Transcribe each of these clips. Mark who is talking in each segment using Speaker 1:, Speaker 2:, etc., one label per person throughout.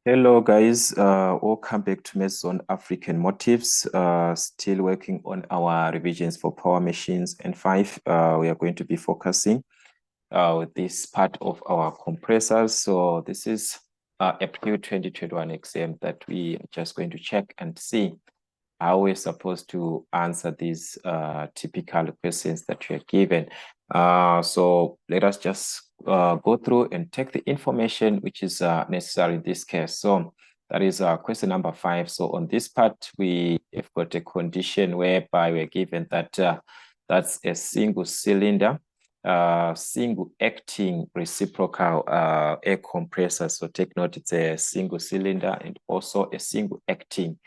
Speaker 1: Hello guys, welcome back to Maison African Motives. Still working on our revisions for power machines N5. We are going to be focusing with this part of our compressors. So this is April 2021 exam that we are just going to check and see how we're supposed to answer these typical questions that we are given. So let us just go through and take the information which is necessary in this case. So that is question number 5. So on this part, we have got a condition whereby we're given that that's a single cylinder, single acting reciprocal air compressor. So take note, it's a single cylinder and also a single acting.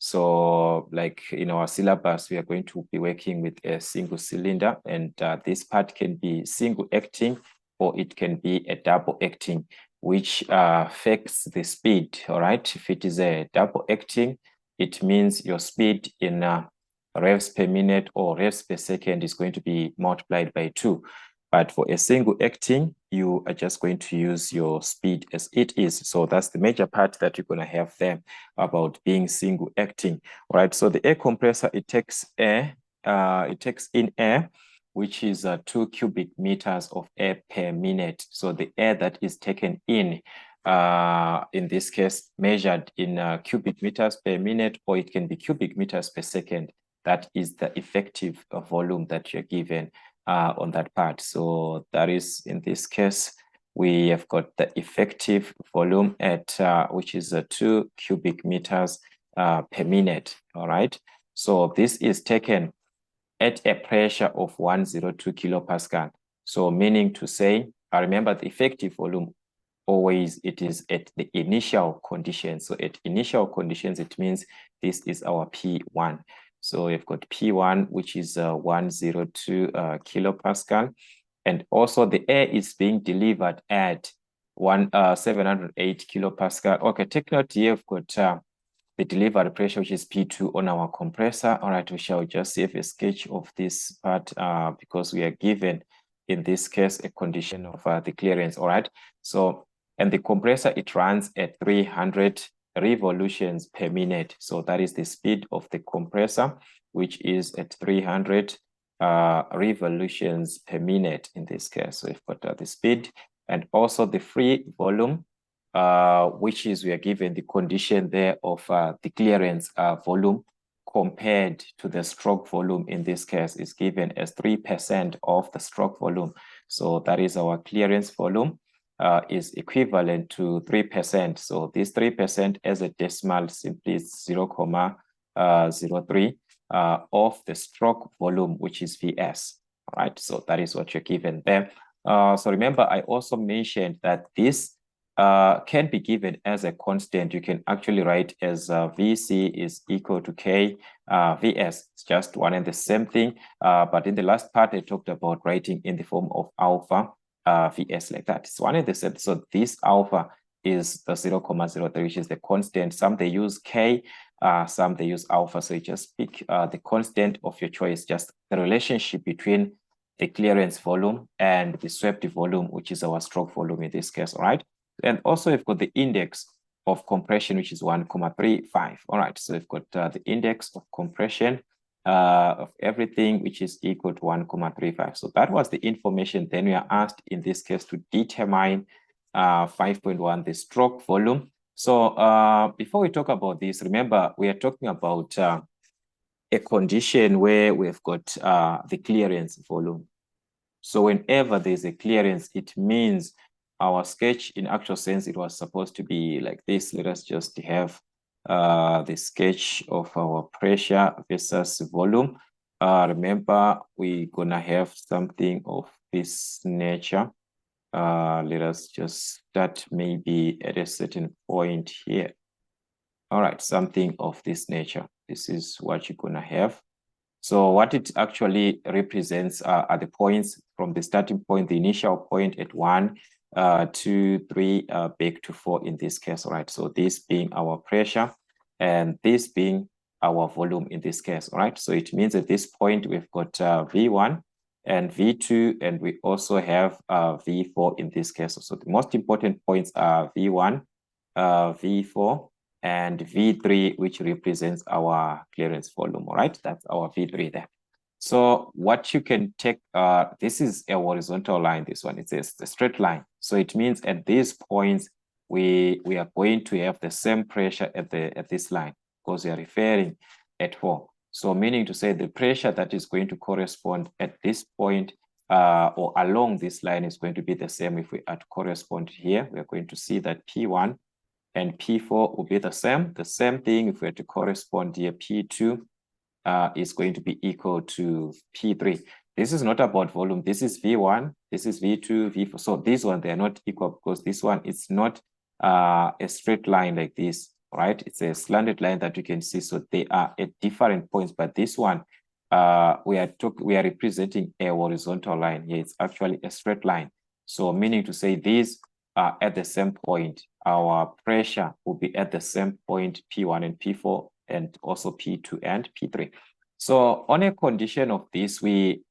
Speaker 1: So like in our syllabus, we are going to be working with a single cylinder, and this part can be single acting or it can be a double acting, which affects the speed. All right. If it is a double acting, it means your speed in revs per minute or revs per second is going to be multiplied by 2. But for a single acting, you are just going to use your speed as it is. So that's the major part that you're going to have there about being single acting. All right. So the air compressor, it takes air, it takes in air, which is 2 cubic meters of air per minute. So the air that is taken in this case, measured in cubic meters per minute, or it can be cubic meters per second. That is the effective volume that you're given on that part. So that is, in this case, we have got the effective volume at which is 2 cubic meters per minute. All right. So this is taken at a pressure of 102 kilopascal. So meaning to say, I remember the effective volume always it is at the initial conditions. So at initial conditions, it means this is our P1. So we've got P1, which is 102 kilopascal. And also the air is being delivered at 708 kilopascal. Okay, take note here, we've got the delivery pressure, which is P2 on our compressor. All right, we shall just save a sketch of this part because we are given, in this case, a condition of the clearance. All right, so, and the compressor, it runs at 300 revolutions per minute. So that is the speed of the compressor, which is at 300 revolutions per minute in this case. So we've got the speed and also the free volume, which is we are given the condition there of the clearance volume compared to the stroke volume. In this case is given as 3% of the stroke volume. So that is our clearance volume is equivalent to 3%. So this 3% as a decimal simply is 0.03 of the stroke volume, which is VS. All right, so that is what you're given there. So remember, I also mentioned that this can be given as a constant. You can actually write as VC is equal to K VS. It's just one and the same thing. But in the last part, I talked about writing in the form of alpha VS like that. It's one and the same. So this alpha is the 0.03, which is the constant. Some they use K, some they use alpha. So you just pick the constant of your choice, just the relationship between the clearance volume and the swept volume, which is our stroke volume in this case, all right? And also we've got the index of compression, which is 1.35. All right, so we've got the index of compression of everything, which is equal to 1.35. So that was the information. Then we are asked in this case to determine 5.1, the stroke volume. So before we talk about this, remember, we are talking about a condition where we've got the clearance volume. So whenever there's a clearance, it means our sketch, in actual sense, it was supposed to be like this. Let us just have the sketch of our pressure versus volume. Remember, we're gonna have something of this nature. Let us just start maybe at a certain point here. All right, something of this nature. This is what you're gonna have. So what it actually represents are the points from the starting point, the initial point at 1, 2, 3, back to 4 in this case, all right? So this being our pressure and this being our volume in this case, all right? So it means at this point we've got V1 and V2, and we also have V4 in this case. So the most important points are V1 V4, and V3, which represents our clearance volume. All right, that's our V3 there. So what you can take, this is a horizontal line, this one, it's a straight line. So it means at these points, we are going to have the same pressure at this line, because we are referring at 4. So meaning to say the pressure that is going to correspond at this point or along this line is going to be the same. If we are to correspond here, we are going to see that P1 and P4 will be the same. The same thing if we are to correspond here, P2 is going to be equal to P3. This is not about volume. This is V1, this is V2, V4. So this one, they are not equal because this one is not a straight line like this, right? It's a slanted line that you can see. So they are at different points, but this one, we are representing a horizontal line here. It's actually a straight line. So meaning to say these are at the same point. Our pressure will be at the same point, P1 and P4, and also P2 and P3. So on a condition of this, we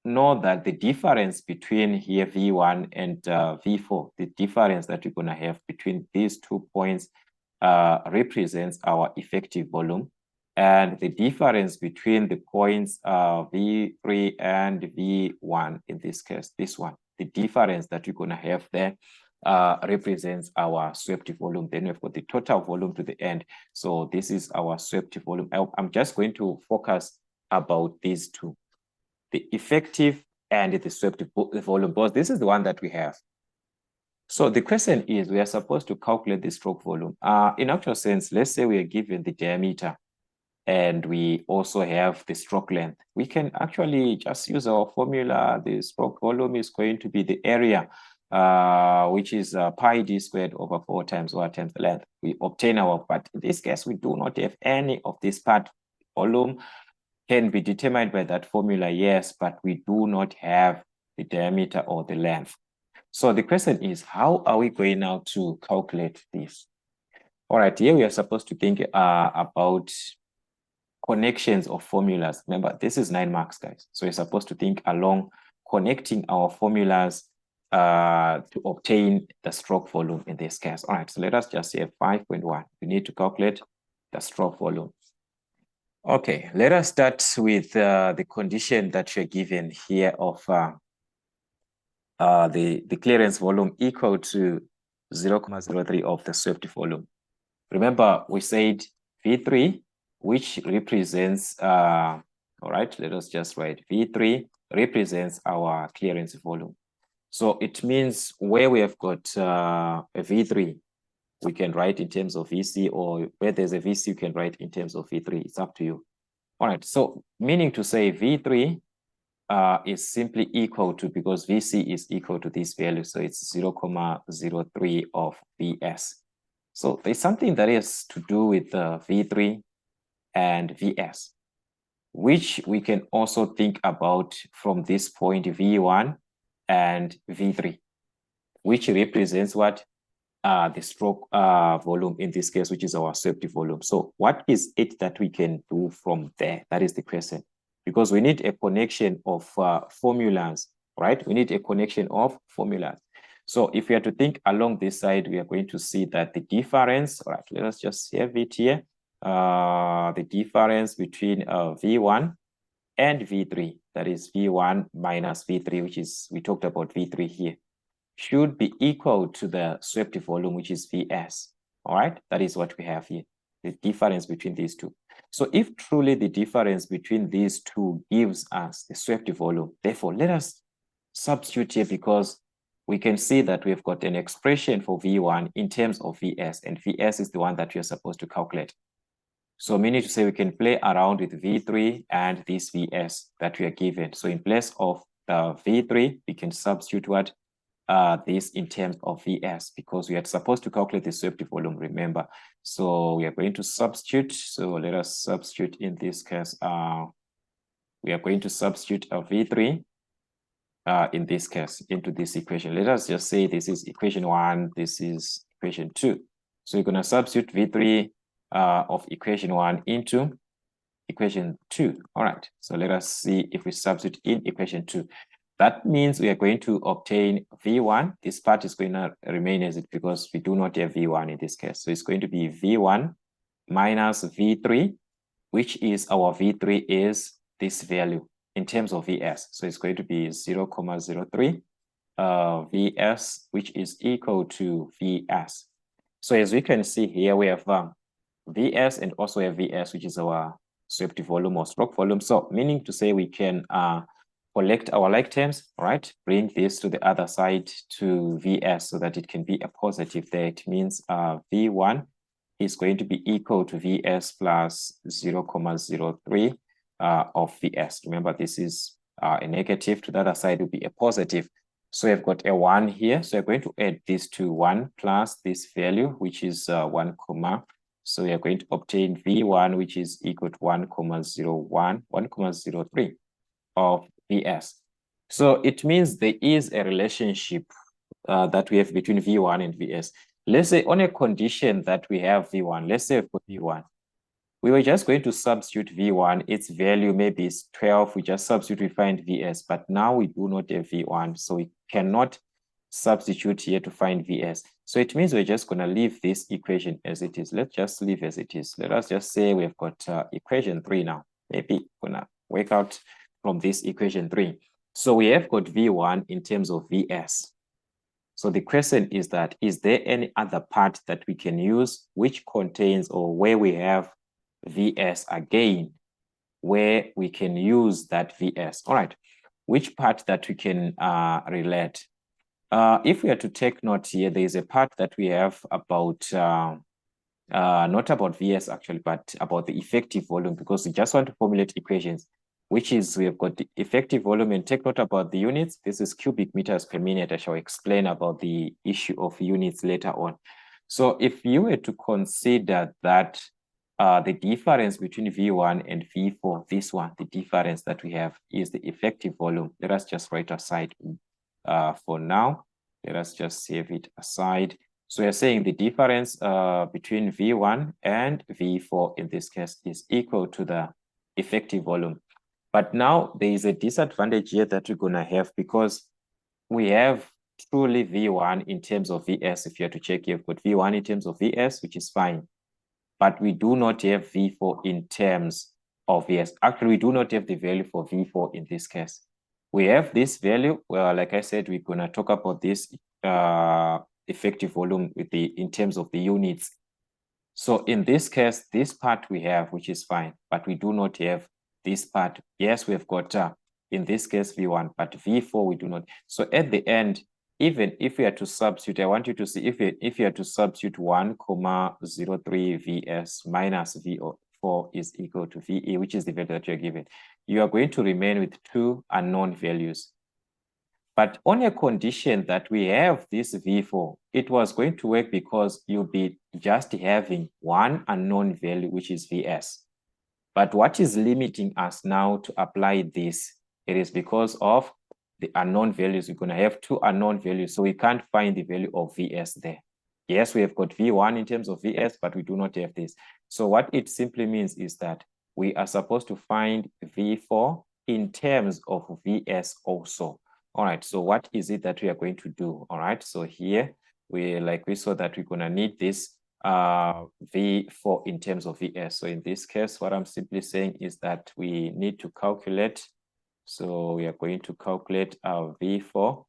Speaker 1: know that the difference between here V1 and V4, the difference that we're going to have between these 2 points represents our effective volume. And the difference between the points V3 and V1, in this case, this one, the difference that we're going to have there represents our swept volume. Then we've got the total volume to the end. So this is our swept volume. I'm just going to focus about these two, the effective and the swept volume, because this is the one that we have. So the question is, we are supposed to calculate the stroke volume. In actual sense, let's say we are given the diameter and we also have the stroke length. We can actually just use our formula. The stroke volume is going to be the area, which is pi d squared over 4 times r times the length. We obtain our, but in this case, we do not have any of this part. Volume can be determined by that formula, yes, but we do not have the diameter or the length. So the question is, how are we going now to calculate this? All right, here we are supposed to think about connections of formulas. Remember, this is 9 marks, guys. So you're supposed to think along connecting our formulas to obtain the stroke volume in this case. All right, so let us just say 5.1. We need to calculate the stroke volume. Okay, let us start with the condition that you're given here of the clearance volume equal to 0.03 of the swept volume. Remember, we said V3, which represents, all right, let us just write V3 represents our clearance volume. So it means where we have got a V3, we can write in terms of VC, or where there's a VC, you can write in terms of V3. It's up to you. All right, so meaning to say V3 is simply equal to, because VC is equal to this value, so it's 0.03 of VS. So there's something that is to do with V3 and VS, which we can also think about from this point V1 and V3, which represents what? The stroke volume in this case, which is our swept volume. So what is it that we can do from there? That is the question. Because we need a connection of formulas, right? We need a connection of formulas. So if we are to think along this side, we are going to see that the difference, all right, let us just have it here. The difference between V1 and V3, that is V1 minus V3, which is, we talked about V3 here, should be equal to the swept volume, which is VS. All right, that is what we have here, the difference between these two. So if truly the difference between these two gives us the swept volume, therefore let us substitute here, because we can see that we've got an expression for V1 in terms of VS, and VS is the one that we are supposed to calculate. So meaning to say we can play around with V3 and this VS that we are given. So in place of the V3, we can substitute what? This in terms of VS, because we are supposed to calculate the swept volume, remember. So we are going to substitute. So let us substitute in this case. We are going to substitute a V3 in this case into this equation. Let us just say this is equation 1, this is equation 2. So you're going to substitute V3 of equation 1 into equation 2. All right. So let us see if we substitute in equation 2. That means we are going to obtain V1. This part is going to remain as it because we do not have V1 in this case. So it's going to be V1 minus V3, which is our V3 is this value in terms of Vs. So it's going to be 0.03 Vs, which is equal to Vs. So as we can see here, we have Vs and also have Vs, which is our swept volume or stroke volume. So meaning to say we can collect our like terms, right? Bring this to the other side to Vs so that it can be a positive there. It means V1 is going to be equal to Vs plus 0.03 of Vs. Remember, this is a negative. To the other side will be a positive. So we've got a 1 here. So we're going to add this to 1 plus this value, which is 1, so we are going to obtain V1, which is equal to 1.03 of Vs. So it means there is a relationship that we have between V1 and Vs. Let's say on a condition that we have V1, let's say for V1, we were just going to substitute V1, its value maybe is 12, we just substitute, we find Vs, but now we do not have V1, so we cannot substitute here to find Vs. So it means we're just going to leave this equation as it is. Let's just leave as it is. Let us just say we've got equation 3 now. Maybe we're going to work out from this equation 3. So we have got V1 in terms of Vs. So the question is that, is there any other part that we can use which contains or where we have Vs again, where we can use that Vs? All right, which part that we can relate? If we are to take note here, there is a part that we have about, not about Vs actually, but about the effective volume, because we just want to formulate equations, which is we have got the effective volume, and take note about the units. This is cubic meters per minute. I shall explain about the issue of units later on. So if you were to consider that the difference between V1 and V4, this one, the difference that we have is the effective volume. Let us just write aside for now. Let us just save it aside. So you're saying the difference between V1 and V4 in this case is equal to the effective volume. But now there is a disadvantage here that we're going to have, because we have truly V1 in terms of Vs. If you have to check, you've got V1 in terms of Vs, which is fine. But we do not have V4 in terms of Vs. Actually, we do not have the value for V4 in this case. We have this value. Well, like I said, we're going to talk about this effective volume with in terms of the units. So in this case, this part we have, which is fine, but we do not have this part. Yes, we've got in this case V1, but V4 we do not. So at the end, even if we are to substitute, I want you to see if you are to substitute 1.03 Vs minus V4 is equal to VE, which is the value that you're given, you are going to remain with 2 unknown values. But on a condition that we have this V4, it was going to work because you'll be just having 1 unknown value, which is Vs. But what is limiting us now to apply this? It is because of the unknown values. We're going to have 2 unknown values, so we can't find the value of Vs there. Yes, we have got V1 in terms of Vs, but we do not have this. So what it simply means is that we are supposed to find V4 in terms of Vs also. All right, so what is it that we are going to do? All right, so here we saw that we're going to need this V4 in terms of Vs. So in this case, what I'm simply saying is that we need to calculate. So we are going to calculate our V4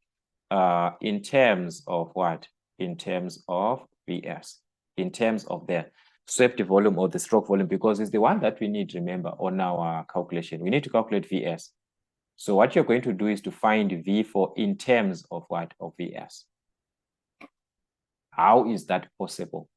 Speaker 1: in terms of what? In terms of Vs, in terms of the swept volume or the stroke volume, because it's the one that we need, remember, on our calculation. We need to calculate Vs. So what you're going to do is to find V4 in terms of what? Of Vs. How is that possible?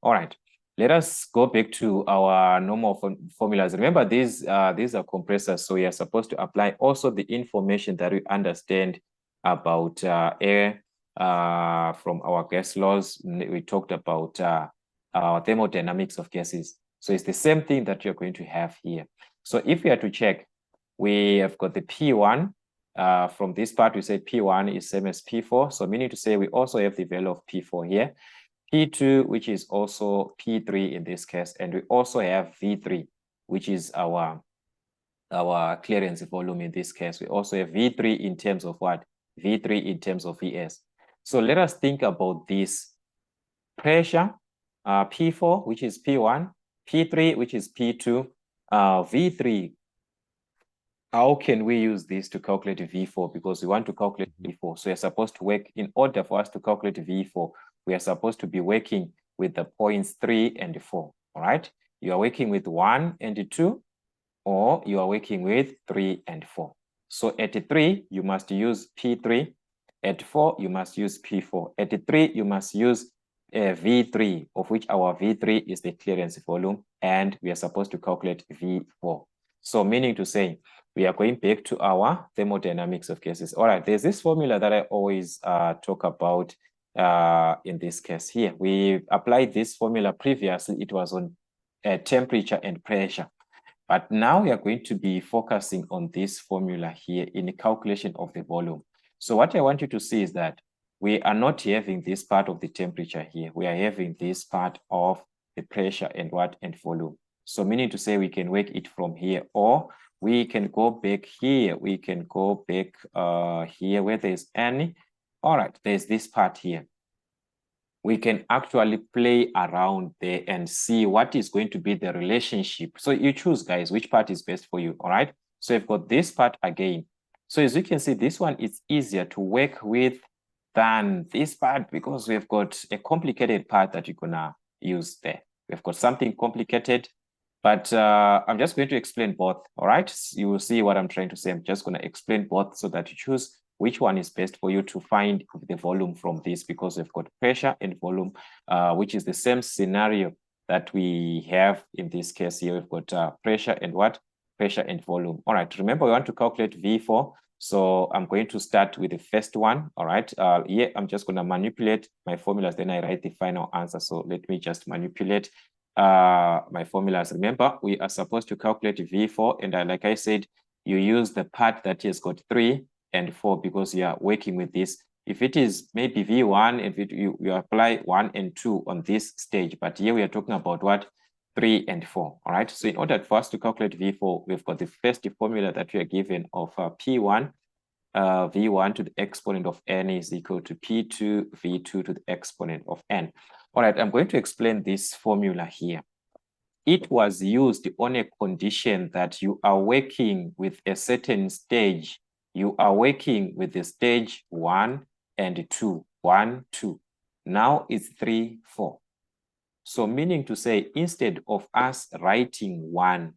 Speaker 1: All right, let us go back to our normal formulas. Remember, these are compressors, so we are supposed to apply also the information that we understand about air from our gas laws. We talked about thermodynamics of gases. So it's the same thing that you're going to have here. So if we are to check, we have got the P1. From this part, we said P1 is same as P4. So meaning to say we also have the value of P4 here. P2, which is also P3 in this case, and we also have V3, which is our our clearance volume in this case. We also have V3 in terms of what? V3 in terms of Vs. So let us think about this pressure, P4, which is P1, P3, which is P2, V3. How can we use this to calculate V4? Because we want to calculate V4. So we're supposed to work, in order for us to calculate V4, we are supposed to be working with the points 3 and 4, all right? You are working with 1 and 2, or you are working with 3 and 4. So at 3, you must use P3. At 4, you must use P4. At 3, you must use V3, of which our V3 is the clearance volume, and we are supposed to calculate V4. So meaning to say, we are going back to our thermodynamics of gases. All right, there's this formula that I always talk about in this case here. We applied this formula previously. It was on temperature and pressure. But now we are going to be focusing on this formula here in the calculation of the volume. So what I want you to see is that we are not having this part of the temperature here. We are having this part of the pressure and what? And volume. So meaning to say we can work it from here, or we can go back here. We can go back here where there's any. All right, there's this part here. We can actually play around there and see what is going to be the relationship. So you choose, guys, which part is best for you, all right? So you've got this part again. So as you can see, this one is easier to work with than this part because we've got a complicated part that you're gonna use there. We've got something complicated, but I'm just going to explain both, all right? You will see what I'm trying to say. I'm just gonna explain both so that you choose which one is best for you to find the volume from this, because we've got pressure and volume, which is the same scenario that we have in this case here. We've got pressure and what? Pressure and volume. All right, remember we want to calculate V4. So I'm going to start with the first one, all right? Here, I'm just gonna manipulate my formulas, then I write the final answer. So let me just manipulate my formulas. Remember, we are supposed to calculate V4, and like I said, you use the part that has got 3 and 4 because you are working with this. If it is maybe V1, if you apply 1 and 2 on this stage, but here we are talking about what? 3 and 4, all right? So in order for us to calculate V4, we've got the first formula that we are given of P1, V1 to the exponent of n is equal to P2, V2 to the exponent of n. All right, I'm going to explain this formula here. It was used on a condition that you are working with a certain stage. You are working with the stage 1 and 2, 1, 2. Now it's 3, 4. So meaning to say, instead of us writing 1,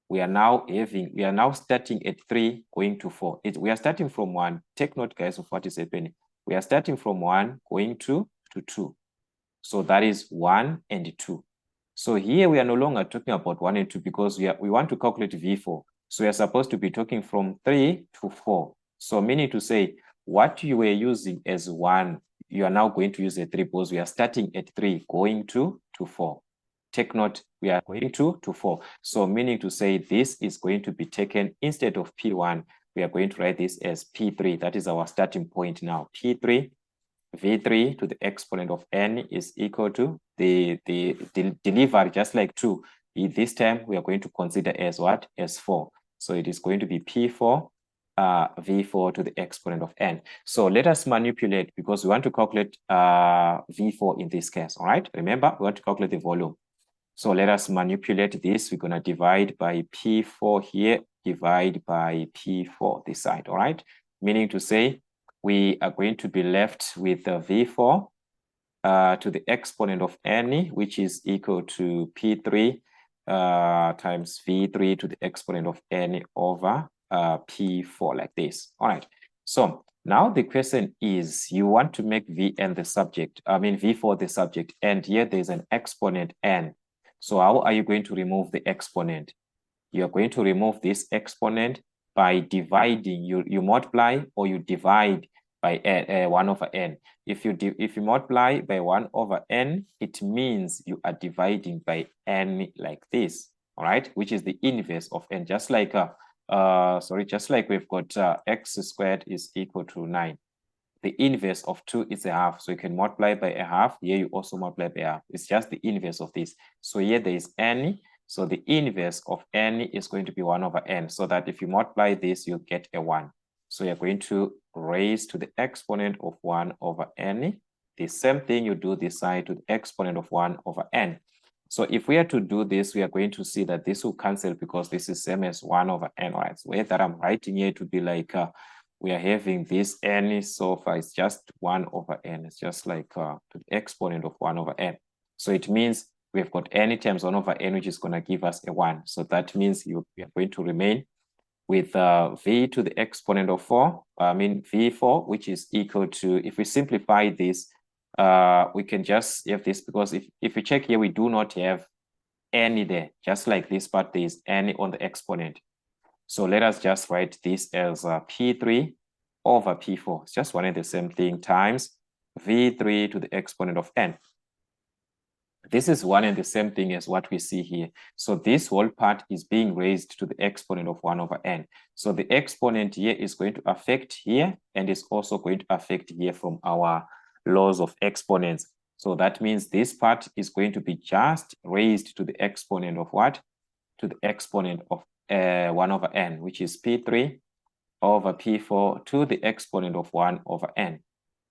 Speaker 1: we are now starting at 3 going to 4. We are starting from 1. Take note, guys, of what is happening. We are starting from 1 going to 2. So that is 1 and 2. So here we are no longer talking about 1 and 2 because we want to calculate V4. So we are supposed to be talking from 3 to 4. So meaning to say, what you were using as 1, you are now going to use a 3 because we are starting at 3 going to 4. Take note, we are going to 4. So meaning to say this is going to be taken instead of P1, we are going to write this as P3. That is our starting point now. P3, V3 to the exponent of n is equal to the delivery, just like 2. This time we are going to consider as what? As 4. So it is going to be P4, V4 to the exponent of n. So let us manipulate because we want to calculate V4 in this case, all right? Remember, we want to calculate the volume. So let us manipulate this. We're going to divide by P4 here, divide by P4 this side, all right? Meaning to say, we are going to be left with V4 to the exponent of n, which is equal to P3 times V3 to the exponent of n over P4 like this. All right. So now the question is, you want to make Vn the subject, V4 the subject, and here there's an exponent n. So how are you going to remove the exponent? You're going to remove this exponent by dividing. You multiply or you divide by 1 over n. If you multiply by 1 over n, it means you are dividing by n like this, all right? Which is the inverse of n, just like just like we've got x squared is equal to 9. The inverse of 2 is a half, so you can multiply by a half. Here you also multiply by a half. It's just the inverse of this. So here there is n. So the inverse of n is going to be 1 over n, so that if you multiply this, you get a 1. So you're going to raise to the exponent of 1 over n. The same thing you do this side to the exponent of 1 over n. So if we are to do this, we are going to see that this will cancel because this is same as 1 over n, right? So that I'm writing here to be like, we are having this n so far, it's just 1 over n. It's just like to the exponent of 1 over n. So it means we've got n times 1 over n, which is going to give us a 1. So that means we are going to remain with v to the exponent of 4, v4, which is equal to, if we simplify this, we can just have this, because if we check here, we do not have any there, just like this part, there is any on the exponent. So let us just write this as P3 over P4. It's just one and the same thing times V3 to the exponent of n. This is one and the same thing as what we see here. So this whole part is being raised to the exponent of 1 over n. So the exponent here is going to affect here, and is also going to affect here from our laws of exponents. So that means this part is going to be just raised to the exponent of what? To the exponent of 1 over n, which is P3 over P4 to the exponent of 1 over n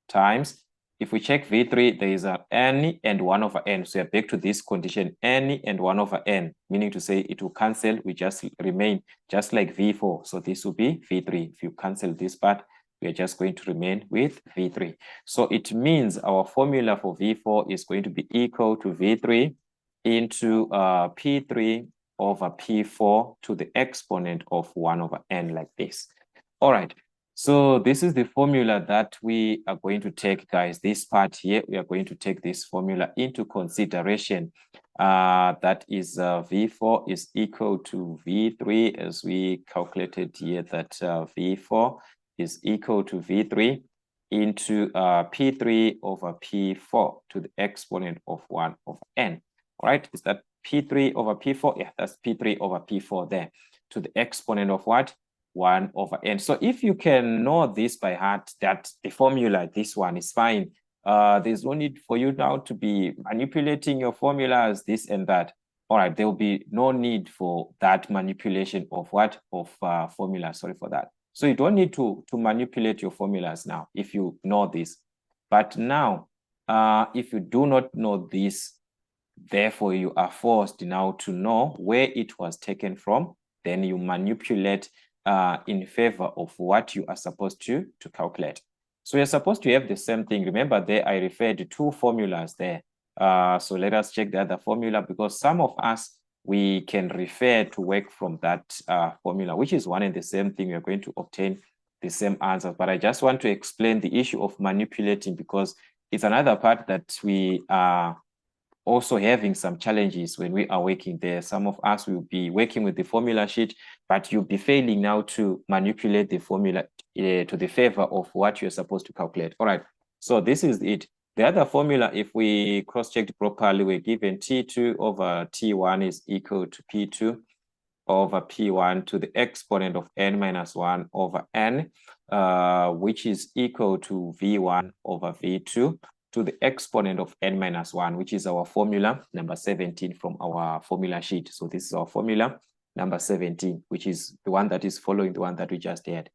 Speaker 1: times, if we check V3, there is a n and 1 over n. So we're back to this condition, n and 1 over n, meaning to say it will cancel. We just remain just like V4. So this will be V3. If you cancel this part, we are just going to remain with V3. So it means our formula for V4 is going to be equal to V3 into P3 over P4 to the exponent of 1 over n, like this. All right. So this is the formula that we are going to take, guys. This part here, we are going to take this formula into consideration. That is V4 is equal to V3, as we calculated here, that V4 is equal to V3 into P3 over P4 to the exponent of 1 over n. All right, is that P3 over P4? Yeah, that's P3 over P4 there to the exponent of what? 1 over n. So if you can know this by heart, that the formula, this one is fine. There's no need for you now to be manipulating your formulas, this and that. All right, there will be no need for that manipulation of what? Of formula, sorry for that. So you don't need to manipulate your formulas now if you know this. But now, if you do not know this, therefore you are forced now to know where it was taken from, then you manipulate in favor of what you are supposed to calculate. So you're supposed to have the same thing. Remember there, I referred to 2 formulas there. So let us check the other formula, because some of us, we can refer to work from that formula, which is one and the same thing. We're going to obtain the same answers. But I just want to explain the issue of manipulating, because it's another part that we are also having some challenges when we are working there. Some of us will be working with the formula sheet, but you'll be failing now to manipulate the formula to the favor of what you're supposed to calculate. All right, so this is it. The other formula, if we cross-checked properly, we're given T2 over T1 is equal to P2 over P1 to the exponent of n minus 1 over n, which is equal to V1 over V2 to the exponent of n minus 1, which is our formula number 17 from our formula sheet. So this is our formula number 17, which is the one that is following the one that we just had.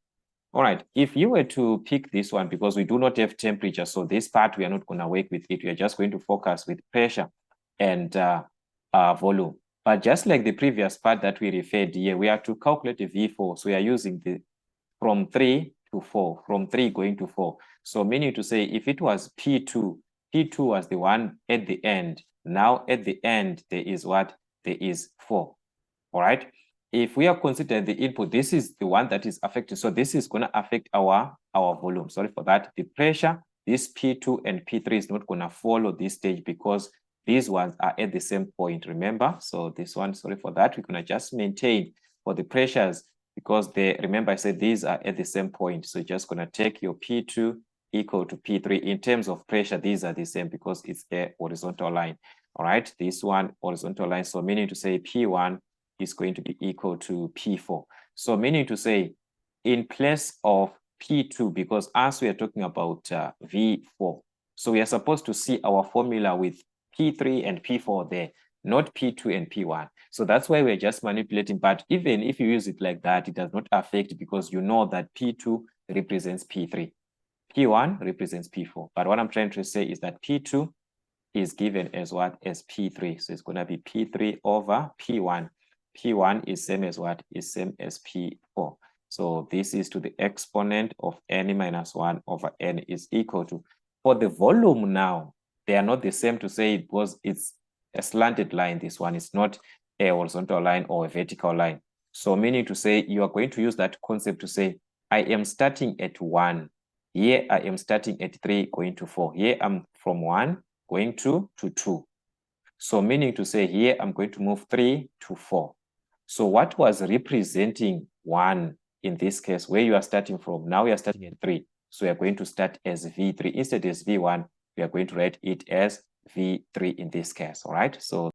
Speaker 1: All right, if you were to pick this one, because we do not have temperature, so this part we are not going to work with it. We are just going to focus with pressure and volume. But just like the previous part that we referred here, we are to calculate the V4. So we are using the from 3 to 4, from 3 going to 4. So meaning to say, if it was P2, P2 was the one at the end. Now at the end, there is what? There is 4. All right. If we are considering the input, this is the one that is affected. So this is going to affect our volume. Sorry for that. The pressure, this P2 and P3 is not going to follow this stage, because these ones are at the same point, remember? So this one, sorry for that, we're going to just maintain for the pressures, because they, remember I said these are at the same point. So you're just going to take your P2 equal to P3. In terms of pressure, these are the same because it's a horizontal line. All right, this one horizontal line. So meaning to say P1 is going to be equal to P4. So meaning to say, in place of P2, because as we are talking about V4, so we are supposed to see our formula with P3 and P4 there. not P2 and P1. So that's why we're just manipulating. But even if you use it like that, it does not affect because you know that P2 represents P3. P1 represents P4. But what I'm trying to say is that P2 is given as what? As P3. So it's going to be P3 over P1. P1 is same as what? Is same as P4. So this is to the exponent of n minus 1 over n is equal to. For the volume now, they are not the same to say because it's a slanted line. This one is not a horizontal line or a vertical line. So meaning to say you are going to use that concept to say, I am starting at 1. Here I am starting at 3 going to 4. Here I'm from 1 going to 2. So meaning to say here I'm going to move 3 to 4. So what was representing 1 in this case, where you are starting from, now we are starting at 3. So we are going to start as V3. Instead as V1, we are going to write it as V3 in this case, all right? So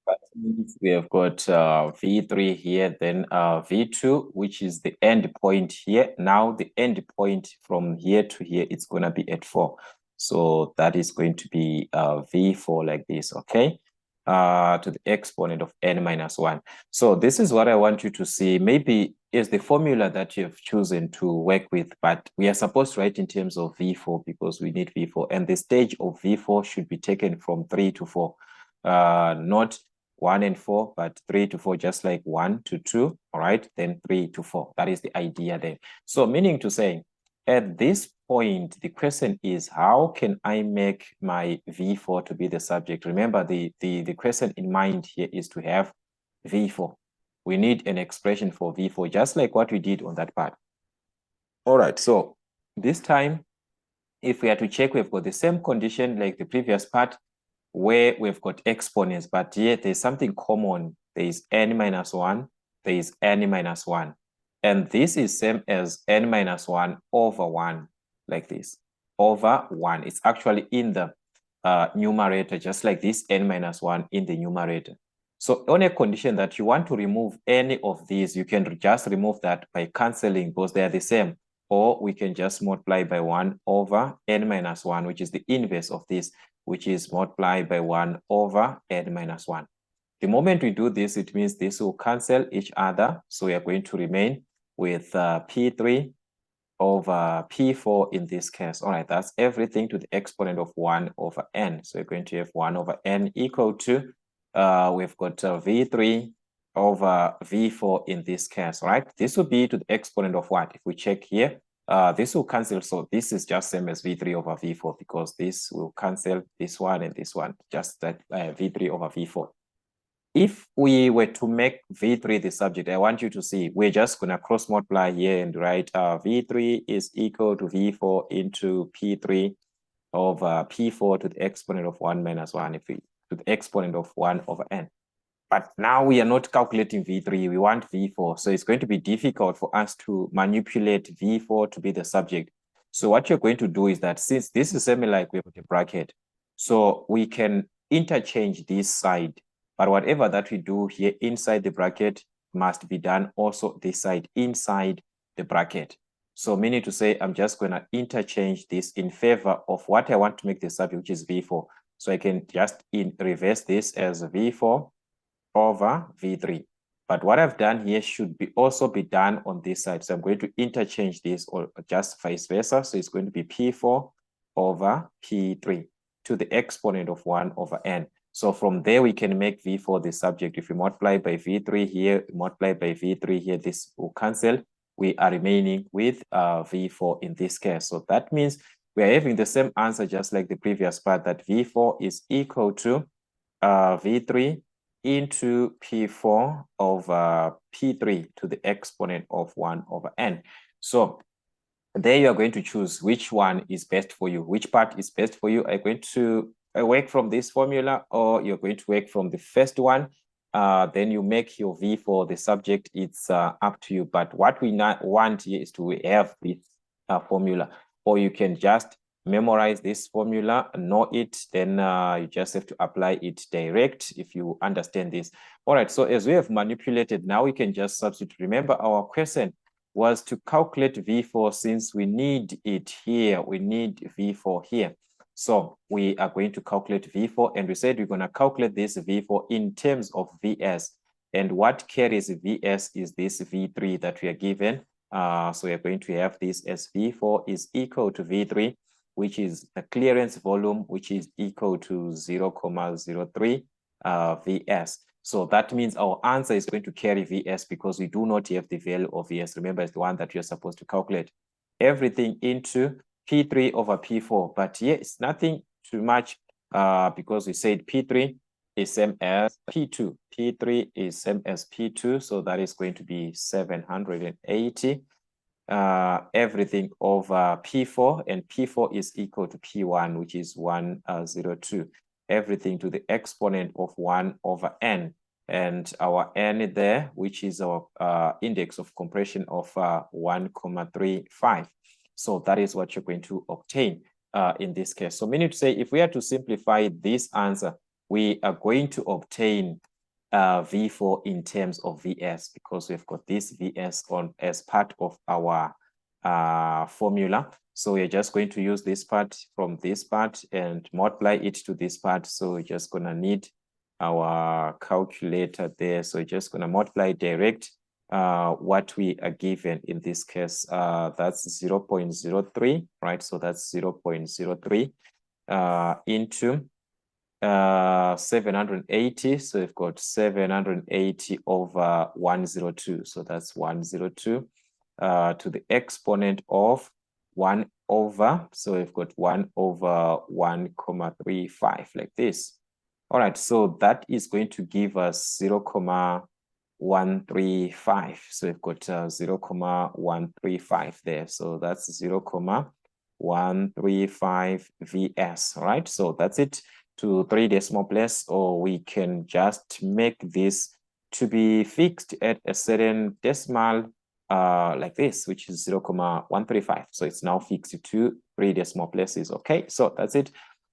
Speaker 1: that means we have got V3 here, then V2, which is the end point here. Now the end point from here to here, it's going to be at 4. So that is going to be V4 like this, okay? To the exponent of n minus 1. So this is what I want you to see. Maybe is the formula that you have chosen to work with, but we are supposed to write in terms of V4 because we need V4. And the stage of V4 should be taken from 3 to 4. Not 1 and 4, but 3 to 4, just like 1 to 2, all right? Then 3 to 4. That is the idea there. So meaning to say, at this point, the question is, how can I make my V4 to be the subject? Remember, the question in mind here is to have V4. We need an expression for V4, just like what we did on that part. All right, so this time, if we are to check, we've got the same condition like the previous part, where we've got exponents, but yet there's something common. There is n minus 1, there is n minus 1. And this is same as n minus 1 over 1, like this, over 1. It's actually in the numerator, just like this n minus 1 in the numerator. So on a condition that you want to remove any of these, you can just remove that by cancelling because they are the same. Or we can just multiply by 1 over n minus 1, which is the inverse of this, which is multiplied by 1 over n minus 1. The moment we do this, it means this will cancel each other. So we are going to remain with P3 over P4 in this case. All right, that's everything to the exponent of 1 over n. So we're going to have 1 over n equal to, we've got V3 over V4 in this case, right? This will be to the exponent of what? If we check here, this will cancel. So this is just same as V3 over V4 because this will cancel this one and this one, just that V3 over V4. If we were to make V3 the subject, I want you to see, we're just going to cross multiply here and write V3 is equal to V4 into P3 over P4 to the exponent of 1 minus 1, if we to the exponent of 1 over n. But now we are not calculating V3, we want V4. So it's going to be difficult for us to manipulate V4 to be the subject. So what you're going to do is that since this is semi like we have a bracket, so we can interchange this side. But whatever that we do here inside the bracket must be done also this side inside the bracket. So meaning to say, I'm just going to interchange this in favor of what I want to make the subject, which is V4. So I can just reverse this as V4 over V3. But what I've done here should be also be done on this side. So I'm going to interchange this or just vice versa. So it's going to be P4 over P3 to the exponent of 1 over n. So from there, we can make V4 the subject. If we multiply by V3 here, multiply by V3 here, this will cancel. We are remaining with V4 in this case. So that means we are having the same answer just like the previous part, that V4 is equal to V3 into P4 over P3 to the exponent of 1 over n. So there you are going to choose which one is best for you. Which part is best for you? Are you going to work from this formula, or you're going to work from the first one? Then you make your V4 the subject. It's up to you. But what we want here is to have this formula, or you can just memorize this formula, know it, then you just have to apply it direct if you understand this. All right, so as we have manipulated, now we can just substitute. Remember, our question was to calculate V4 since we need it here. We need V4 here. So we are going to calculate V4, and we said we're going to calculate this V4 in terms of VS. And what carries VS is this V3 that we are given. So we are going to have this as V4 is equal to V3, which is the clearance volume, which is equal to 0.03 VS. So that means our answer is going to carry VS because we do not have the value of VS. Remember, it's the one that you're supposed to calculate. Everything into P3 over P4. But yeah, it's nothing too much because we said P3 is same as P2. P3 is same as P2. So that is going to be 780. Everything over P4, and P4 is equal to P1, which is 102. Everything to the exponent of 1 over n, and our n there, which is our index of compression of 1,35. So that is what you're going to obtain in this case. So meaning to say, if we are to simplify this answer, we are going to obtain V4 in terms of VS, because we've got this VS on as part of our formula. So we're just going to use this part from this part and multiply it to this part. So we're just going to need our calculator there. So we're just going to multiply direct what we are given in this case. That's 0.03, right? So that's 0.03 into 780. So we've got 780 over 102. So that's 102 to the exponent of 1 over. So we've got 1 over 1,35 like this. All right, so that is going to give us 0.135. So we've got 0.135 there. So that's 0.135 VS. All right, so that's it to 3 decimal place, or we can just make this to be fixed at a certain decimal like this, which is 0.135. So it's now fixed to 3 decimal places. Okay, so that's it.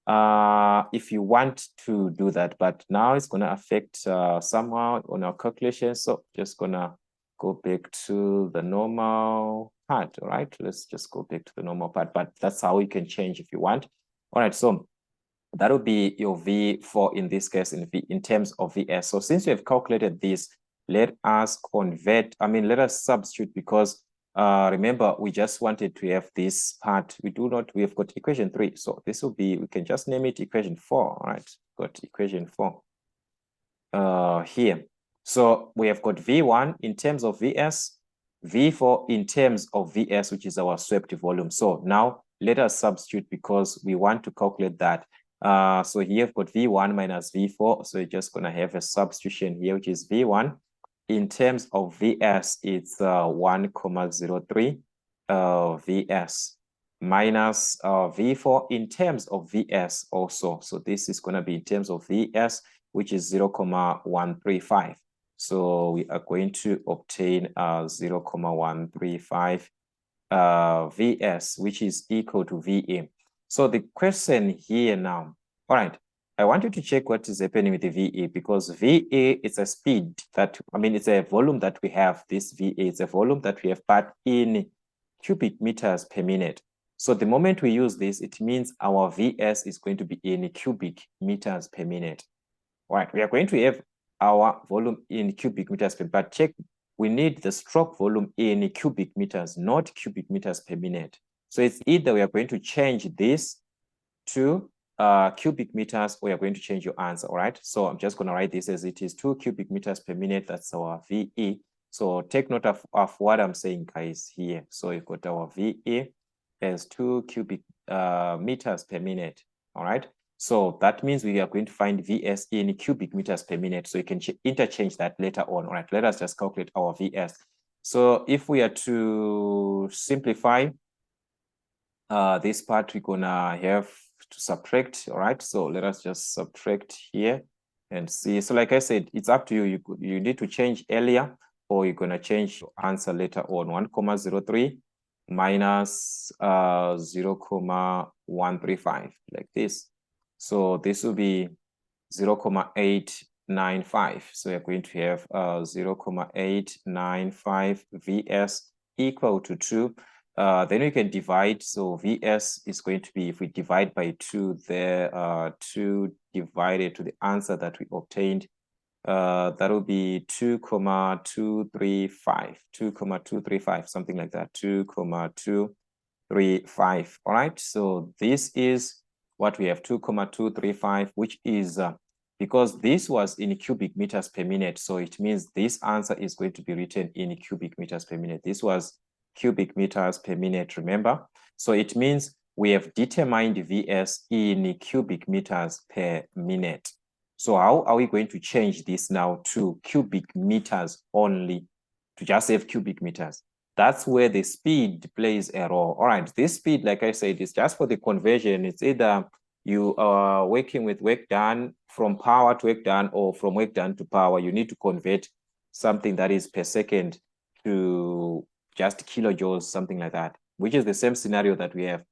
Speaker 1: If you want to do that, but now it's going to affect somehow on our calculation. So just gonna go back to the normal part. All right, let's just go back to the normal part, but that's how you can change if you want. All right, so that will be your V4 in this case in terms of VS. So since we have calculated this, let us convert, let us substitute, because remember, we just wanted to have this part. We have got equation 3. So this will be, we can just name it equation 4, all right? Got equation 4 here. So we have got V1 in terms of VS, V4 in terms of VS, which is our swept volume. So now let us substitute because we want to calculate that. So here I've got V1 minus V4. So you're just going to have a substitution here, which is V1 in terms of VS, it's 1,03 VS minus V4 in terms of VS also. So this is going to be in terms of VS, which is 0.135. So we are going to obtain 0.135 VS, which is equal to VA. So the question here now, all right, I want you to check what is happening with the VA, because VA is a speed that, it's a volume that we have. This VA is a volume that we have, but in cubic meters per minute. So the moment we use this, it means our VS is going to be in cubic meters per minute. All right, we are going to have our volume in cubic meters per minute, but check, we need the stroke volume in cubic meters, not cubic meters per minute. So it's either we are going to change this to cubic meters, or you're going to change your answer. All right, so I'm just going to write this as it is 2 cubic meters per minute. That's our VE. So take note of what I'm saying, guys, here. So you've got our VE as 2 cubic meters per minute. All right, so that means we are going to find VS in cubic meters per minute. So you can interchange that later on. All right, let us just calculate our VS. So if we are to simplify this part, we're gonna have to subtract. All right, so let us just subtract here and see. So like I said, it's up to you. You need to change earlier, or you're gonna change your answer later on. 1,03 minus 0.135 like this. So this will be 0.895. So we're going to have 0.895 VS equal to 2. Then we can divide. So VS is going to be, if we divide by 2 there, 2 divided to the answer that we obtained, that will be 2,235, 2,235, something like that, 2,235. All right, so this is what we have, 2,235, which is because this was in cubic meters per minute, so it means this answer is going to be written in cubic meters per minute. This was cubic meters per minute, remember? So it means we have determined VS in cubic meters per minute. So how are we going to change this now to cubic meters only, to just have cubic meters? That's where the speed plays a role. All right, this speed, like I said, is just for the conversion. It's either you are working with work done from power to work done, or from work done to power. You need to convert something that is per second to just kilojoules, something like that, which is the same scenario that we have.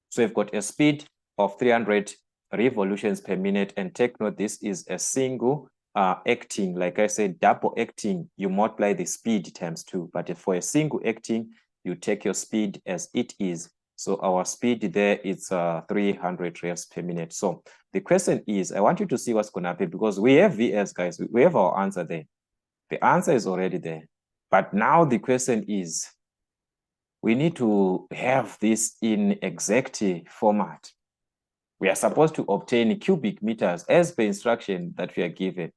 Speaker 1: So we've got a speed of 300 revolutions per minute, and take note, this is a single acting. Like I said, double acting, you multiply the speed times 2, but for a single acting, you take your speed as it is. So our speed there is 300 revs per minute. So the question is, I want you to see what's going to happen, because we have VS, guys. We have our answer there. The answer is already there. But now the question is, we need to have this in exact format. We are supposed to obtain cubic meters as per instruction that we are given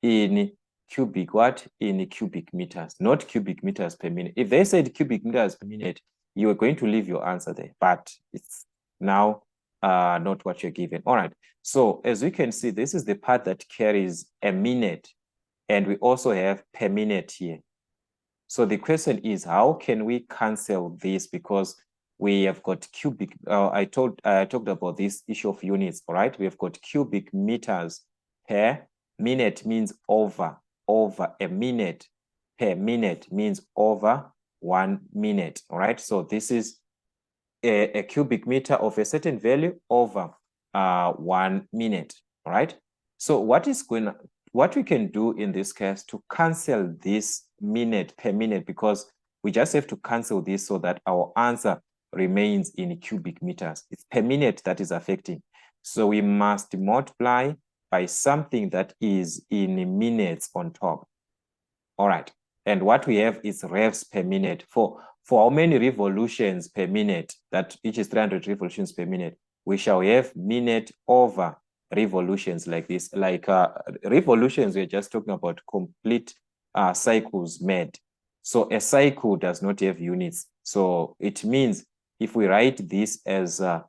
Speaker 1: in cubic what? In cubic meters, not cubic meters per minute. If they said cubic meters per minute, you are going to leave your answer there, but it's now not what you're given. All right. So as we can see, this is the part that carries a minute, and we also have per minute here. So the question is, how can we cancel this? Because we have got cubic, I talked about this issue of units, all right? We have got cubic meters per minute, means over a minute, per minute means over 1 minute, all right? So this is a cubic meter of a certain value over 1 minute, all right? So what we can do in this case to cancel this minute per minute, because we just have to cancel this so that our answer remains in cubic meters. It's per minute that is affecting. So we must multiply by something that is in minutes on top. All right. And what we have is revs per minute. For how many revolutions per minute, that each is 300 revolutions per minute, we shall have minute over revolutions like this. Like revolutions, we're just talking about complete cycles made. So a cycle does not have units. So it means if we write this as a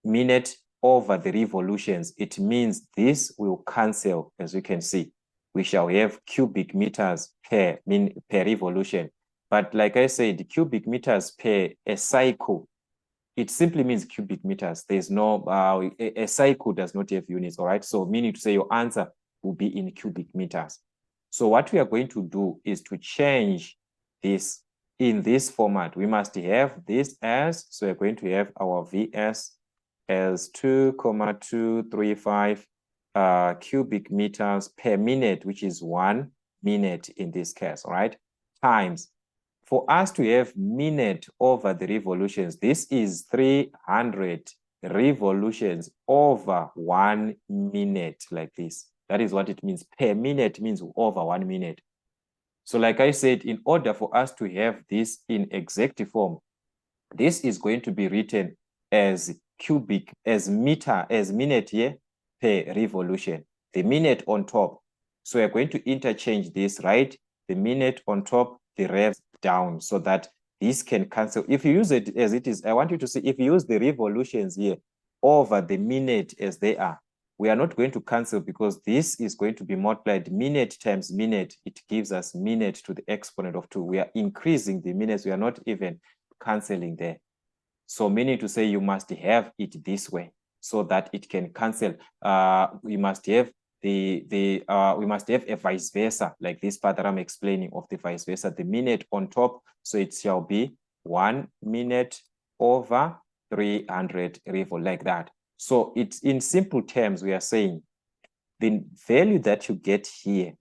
Speaker 1: minute over the revolutions, it means this will cancel, as you can see. We shall have cubic meters per revolution. But like I said, cubic meters per a cycle, it simply means cubic meters. There's no, a cycle does not have units, all right? So meaning to say your answer will be in cubic meters. So what we are going to do is to change this in this format. We must have this as, so we're going to have our VS as 2,235 cubic meters per minute, which is 1 minute in this case, all right? Times, for us to have minute over the revolutions, this is 300 revolutions over 1 minute, like this. That is what it means. Per minute means over 1 minute. So like I said, in order for us to have this in exact form, this is going to be written as cubic, as minute here per revolution, the minute on top. So we're going to interchange this, right? The minute on top, the revs down, so that this can cancel. If you use it as it is, I want you to see, if you use the revolutions here over the minute as they are, we are not going to cancel, because this is going to be multiplied minute times minute. It gives us minute to the exponent of 2. We are increasing the minutes. We are not even canceling there. So meaning to say you must have it this way so that it can cancel. We must have we must have a vice versa, like this part that I'm explaining of the vice versa, the minute on top. So it shall be 1 minute over 300 revol, like that. So it's in simple terms, we are saying the value that you get here,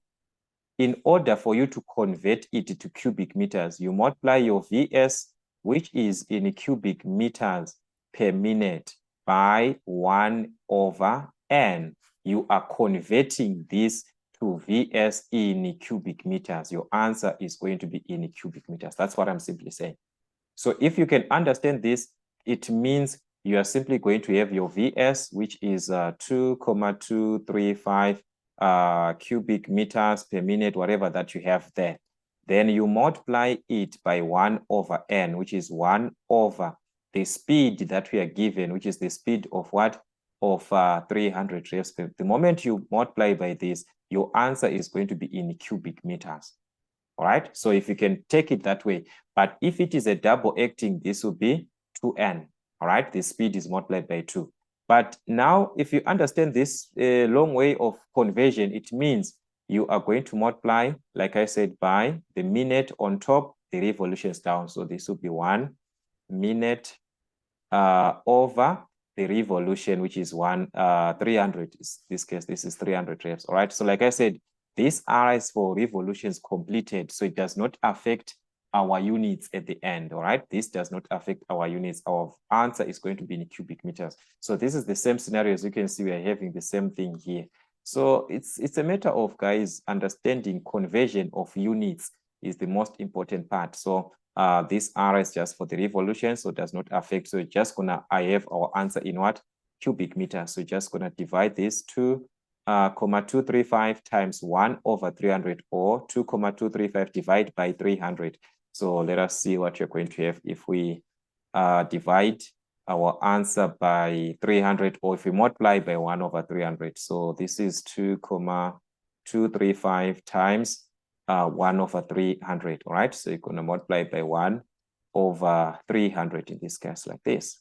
Speaker 1: in order for you to convert it to cubic meters, you multiply your VS which is in cubic meters per minute by 1/n. You are converting this to VS in cubic meters. Your answer is going to be in cubic meters. That's what I'm simply saying. So if you can understand this, it means you are simply going to have your VS, which is 2,235 cubic meters per minute, whatever that you have there. Then you multiply it by 1/n, which is 1 over the speed that we are given, which is the speed of what? Of 300 revs. The moment you multiply by this, your answer is going to be in cubic meters. All right. So if you can take it that way, but if it is a double acting, this will be 2n. All right. The speed is multiplied by 2. But now, if you understand this long way of conversion, it means you are going to multiply, like I said, by the minute on top, the revolutions down. So this will be 1 minute over the revolution, which is 300. In this case, this is 300 revs. All right. So like I said, this R is for revolutions completed, so it does not affect our units at the end. All right. This does not affect our units. Our answer is going to be in cubic meters. So this is the same scenario. As you can see, we are having the same thing here. So it's a matter of, guys, understanding conversion of units is the most important part. So this R is just for the revolution, so it does not affect. So just I have our answer in what? Cubic meters. So just gonna divide this 2,235 times 1/300, or 2,235 divided by 300. So let us see what you're going to have if we divide our answer by 300, or if we multiply by 1/300. So this is 2,235 times 1/300. All right. So you're going to multiply by 1/300 in this case, like this.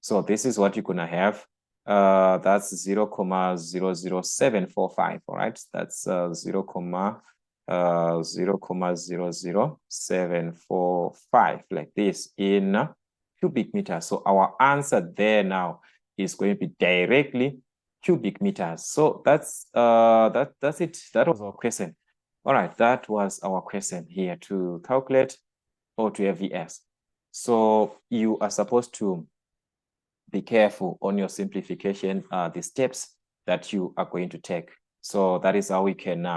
Speaker 1: So this is what you're going to have. That's 0,00745. All right. That's 0,00745, like this, in cubic meters. So our answer there now is going to be directly cubic meters. So that's it. That was our question. All right, that was our question here, to calculate or to have VS. So you are supposed to be careful on your simplification, the steps that you are going to take. So that is how we can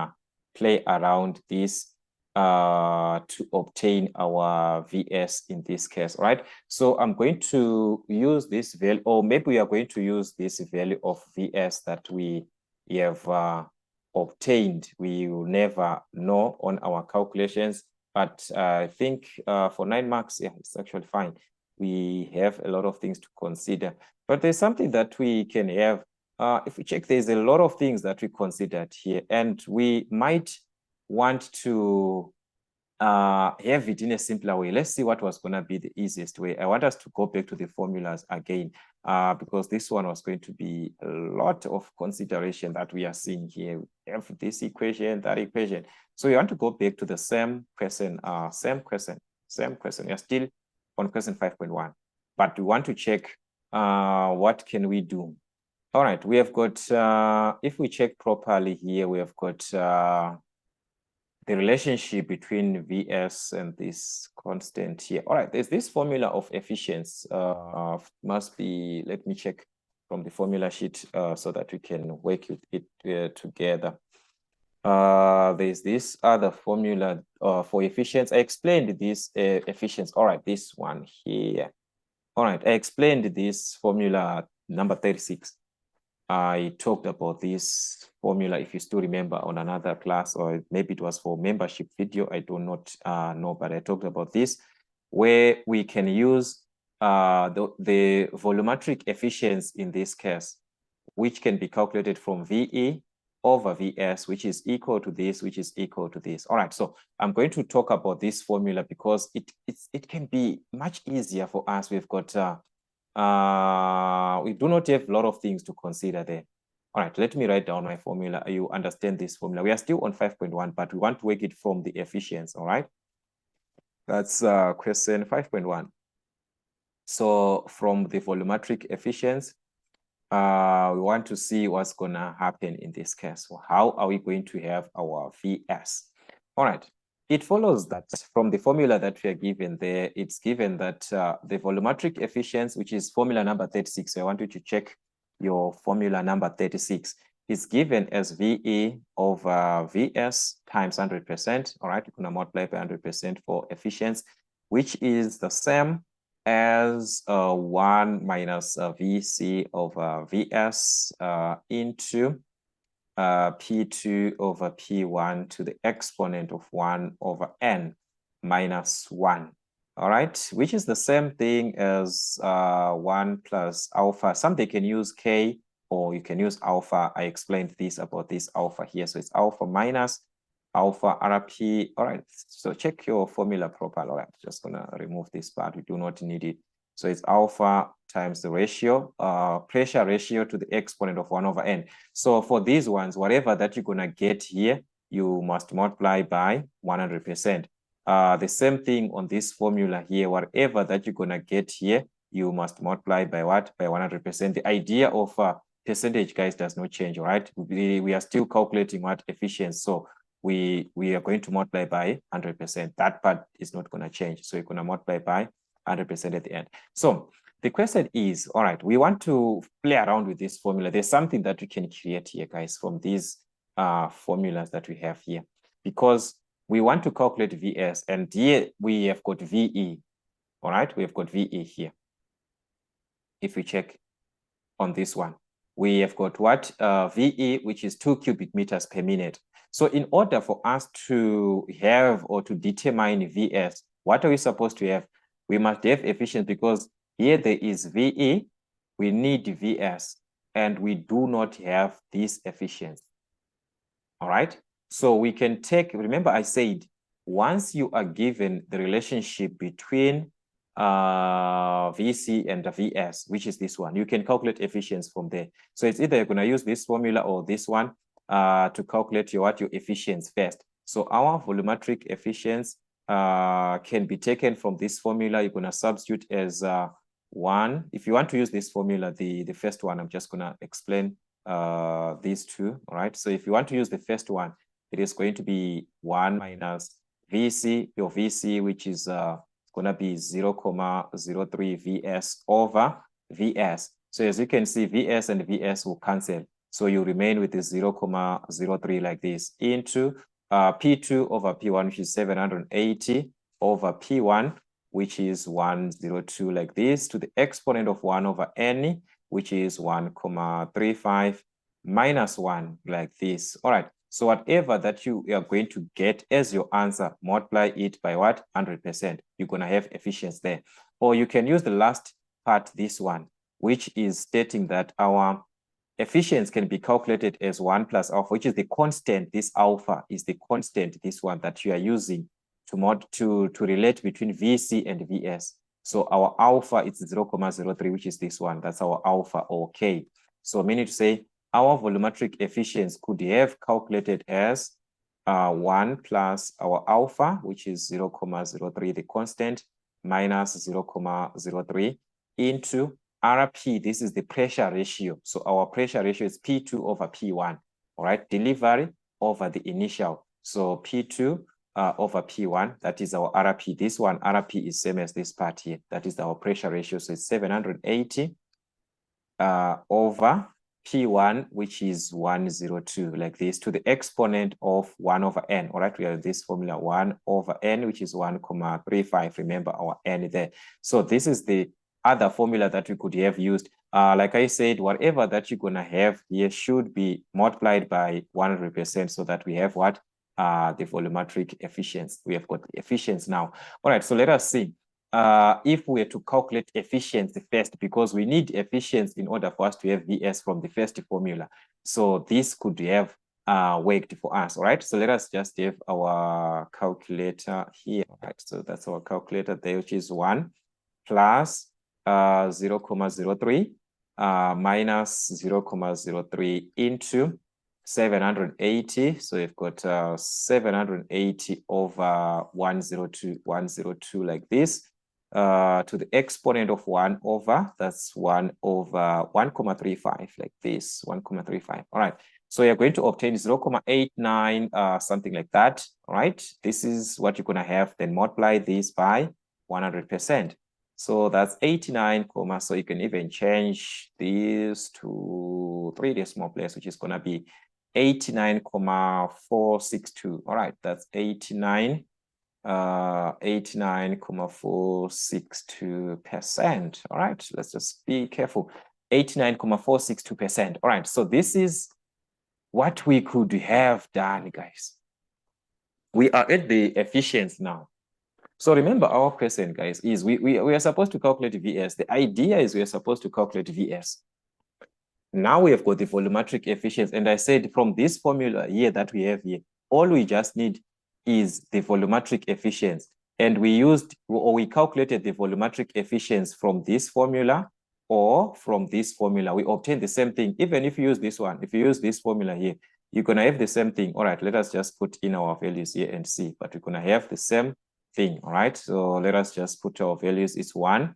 Speaker 1: play around this to obtain our VS in this case. All right. So I'm going to use this value, or maybe we are going to use this value of VS that we have obtained. We will never know on our calculations, but I think for 9 marks, yeah, it's actually fine. We have a lot of things to consider, but there's something that we can have. If we check, there's a lot of things that we considered here, and we might want to have it in a simpler way. Let's see what was going to be the easiest way. I want us to go back to the formulas again, because this one was going to be a lot of consideration that we are seeing here. We have this equation, that equation. So you want to go back to the same question, same question. You're still on question 5.1, but we want to check what can we do. All right, we have got, if we check properly here, we have got the relationship between VS and this constant here. All right, there's this formula of efficiency. Must be, let me check from the formula sheet so that we can work with it together. There's this other formula for efficiency. I explained this efficiency. All right, this one here. All right, I explained this formula number 36. I talked about this formula, if you still remember, on another class, or maybe it was for membership video. I do not know, but I talked about this, where we can use the volumetric efficiency in this case, which can be calculated from VE over VS, which is equal to this, which is equal to this. All right, so I'm going to talk about this formula because it can be much easier for us. We've got we do not have a lot of things to consider there. All right, let me write down my formula. You understand this formula. We are still on 5.1, but we want to work it from the efficiency. All right, that's question 5.1. So from the volumetric efficiency, we want to see what's gonna happen in this case. So how are we going to have our VS? All right, It follows that from the formula that we are given there, it's given that the volumetric efficiency, which is formula number 36, so I want you to check your formula number 36, is given as VE over VS times 100%. All right, you're going to multiply by 100% for efficiency, which is the same as 1 minus VC over VS into P2 over P1 to the exponent of 1 over N minus 1. All right, which is the same thing as 1 plus alpha. Some they can use K or you can use alpha. I explained this about this alpha here. So it's alpha minus alpha RP. All right, so check your formula properly. All right, just gonna remove this part. We do not need it. So it's alpha times the ratio, pressure ratio to the exponent of 1 over N. So for these ones, whatever that you're gonna get here, you must multiply by 100%. The same thing on this formula here, whatever that you're gonna get here, you must multiply by what? By 100%. The idea of percentage, guys, does not change, all right? We are still calculating what efficiency. So we are going to multiply by 100%. That part is not gonna change. So you're gonna multiply by 100% at the end. So the question is, all right, we want to play around with this formula. There's something that we can create here, guys, from these formulas that we have here, because we want to calculate VS, and here we have got VE, all right? We have got VE here. If we check on this one, we have got what? VE, which is 2 cubic meters per minute. So in order for us to have or to determine VS, what are we supposed to have? We must have efficiency, because here there is VE, we need VS, and we do not have this efficiency. All right. So we can take, remember I said, once you are given the relationship between VC and the VS, which is this one, you can calculate efficiency from there. So it's either you're going to use this formula or this one to calculate your efficiency first. So our volumetric efficiency can be taken from this formula. You're going to substitute as 1. If you want to use this formula, the first one, I'm just going to explain these two. All right. So if you want to use the first one, it is going to be 1 minus VC, your VC, which is going to be 0.03 VS over VS. So as you can see, VS and VS will cancel. So you remain with the 0.03 like this into P2 over P1, which is 780 over P1, which is 102 like this, to the exponent of 1 over N, which is 1.35 minus 1 like this. All right. So whatever that you are going to get as your answer, multiply it by what? 100%. You're going to have efficiency there. Or you can use the last part, this one, which is stating that our efficiency can be calculated as 1 plus alpha, which is the constant. This alpha is the constant, this one that you are using to relate between VC and VS. So our alpha is 0.03, which is this one. That's our alpha, or K. So meaning to say our volumetric efficiency could have calculated as 1 plus our alpha, which is 0.03, the constant, minus 0.03 into RP. This is the pressure ratio. So our pressure ratio is P2 over P1, all right? Delivery over the initial. So P2 over P1, that is our RP. This one, RP is same as this part here. That is our pressure ratio. So it's 780 over P1, which is 102, like this, to the exponent of 1 over N. All right, we have this formula 1 over N, which is 1.35. Remember our N there. So this is the other formula that we could have used. Like I said, whatever that you're going to have here should be multiplied by 100%, so that we have what? The volumetric efficiency. We have got the efficiency now. All right, so let us see. If we were to calculate efficiency first, because we need efficiency in order for us to have VS from the first formula. So this could have worked for us. All right, so let us just have our calculator here. All right, so that's our calculator there, which is 1 plus 0.03 minus 0.03 into 780. So we've got 780 over 102 like this, to the exponent of 1 over, that's 1 over 1.35 like this, 1.35. All right. So you're going to obtain 0.89, something like that, all right? This is what you're going to have, then multiply this by 100%. So that's 89, so you can even change this to 3 decimal place, which is going to be 89,462. All right, that's 89,462%. All right, let's just be careful. 89,462%. All right, so this is what we could have done, guys. We are at the efficiency now. So remember our question, guys, is we are supposed to calculate VS. The idea is we are supposed to calculate VS. Now we have got the volumetric efficiency. And I said from this formula here that we have here, all we just need is the volumetric efficiency. And we calculated the volumetric efficiency from this formula or from this formula. We obtain the same thing. Even if you use this one, if you use this formula here, you're going to have the same thing. All right, let us just put in our values here and see. But we're going to have the same thing. All right, so let us just put our values. It's 1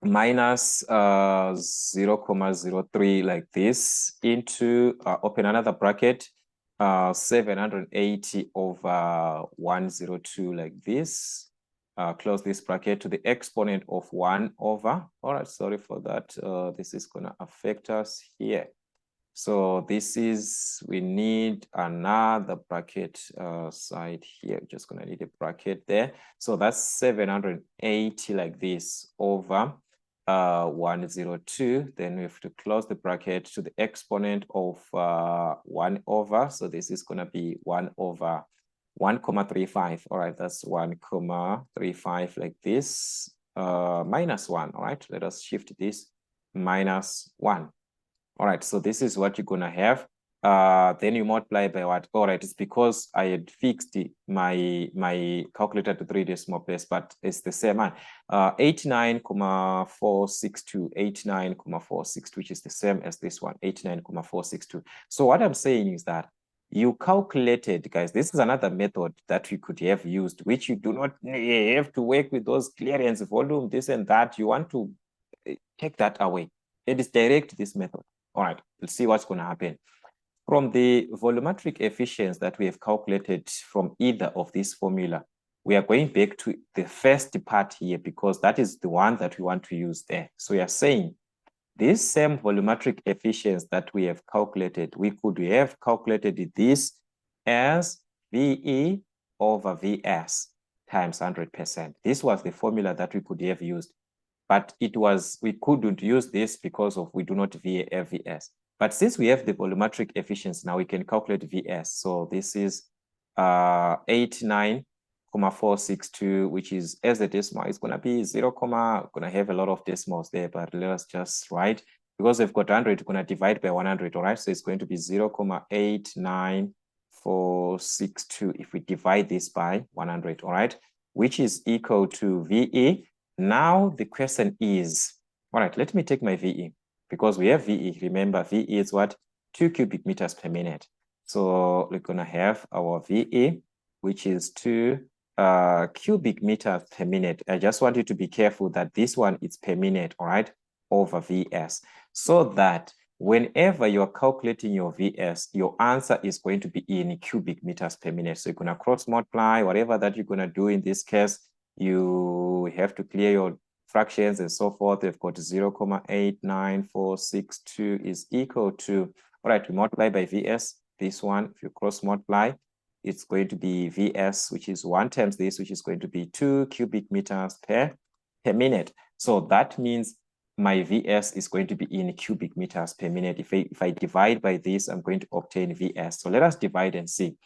Speaker 1: minus 0.03 like this into, open another bracket, 780 over 102 like this. Close this bracket to the exponent of 1 over, all right, sorry for that. This is going to affect us here. So this is, we need another bracket side here. Just going to need a bracket there. So that's 780 like this over 102. Then we have to close the bracket to the exponent of 1 over. So this is going to be 1 over 1,35. All right, that's 1,35 like this, minus 1. All right, let us shift this, minus 1. All right, so this is what you're going to have. Then you multiply by what? All right, it's because I had fixed my calculator to 3 decimal place, but it's the same one. 89,462, 89,462, which is the same as this one, 89,462. So what I'm saying is that you calculated, guys, this is another method that you could have used, which you do not have to work with those clearance, volume, this and that. You want to take that away. It is direct, this method. All right, let's see what's going to happen. From the volumetric efficiency that we have calculated from either of these formula, we are going back to the first part here because that is the one that we want to use there. So we are saying this same volumetric efficiency that we have calculated, we could have calculated this as VE over VS times 100%. This was the formula that we could have used. But we couldn't use this because of we do not have VS. But since we have the volumetric efficiency, now we can calculate VS. So this is 89,462, which is as a decimal, it's going to be 0, going to have a lot of decimals there, but let us just write, because we've got 100, we're going to divide by 100, all right? So it's going to be 0,89462 if we divide this by 100, all right? Which is equal to VE. Now the question is, all right, let me take my VE because we have VE. Remember, VE is what? 2 cubic meters per minute. So we're going to have our VE, which is 2 cubic meters per minute. I just want you to be careful that this one is per minute, all right, over VS. So that whenever you're calculating your VS, your answer is going to be in cubic meters per minute. So you're going to cross multiply, whatever that you're going to do in this case. You have to clear your fractions and so forth. They've got 0,89462 is equal to, all right, we multiply by VS. This one, if you cross multiply, it's going to be VS, which is 1 times this, which is going to be 2 cubic meters per minute. So that means my VS is going to be in cubic meters per minute. If I divide by this, I'm going to obtain VS. So let us divide and see.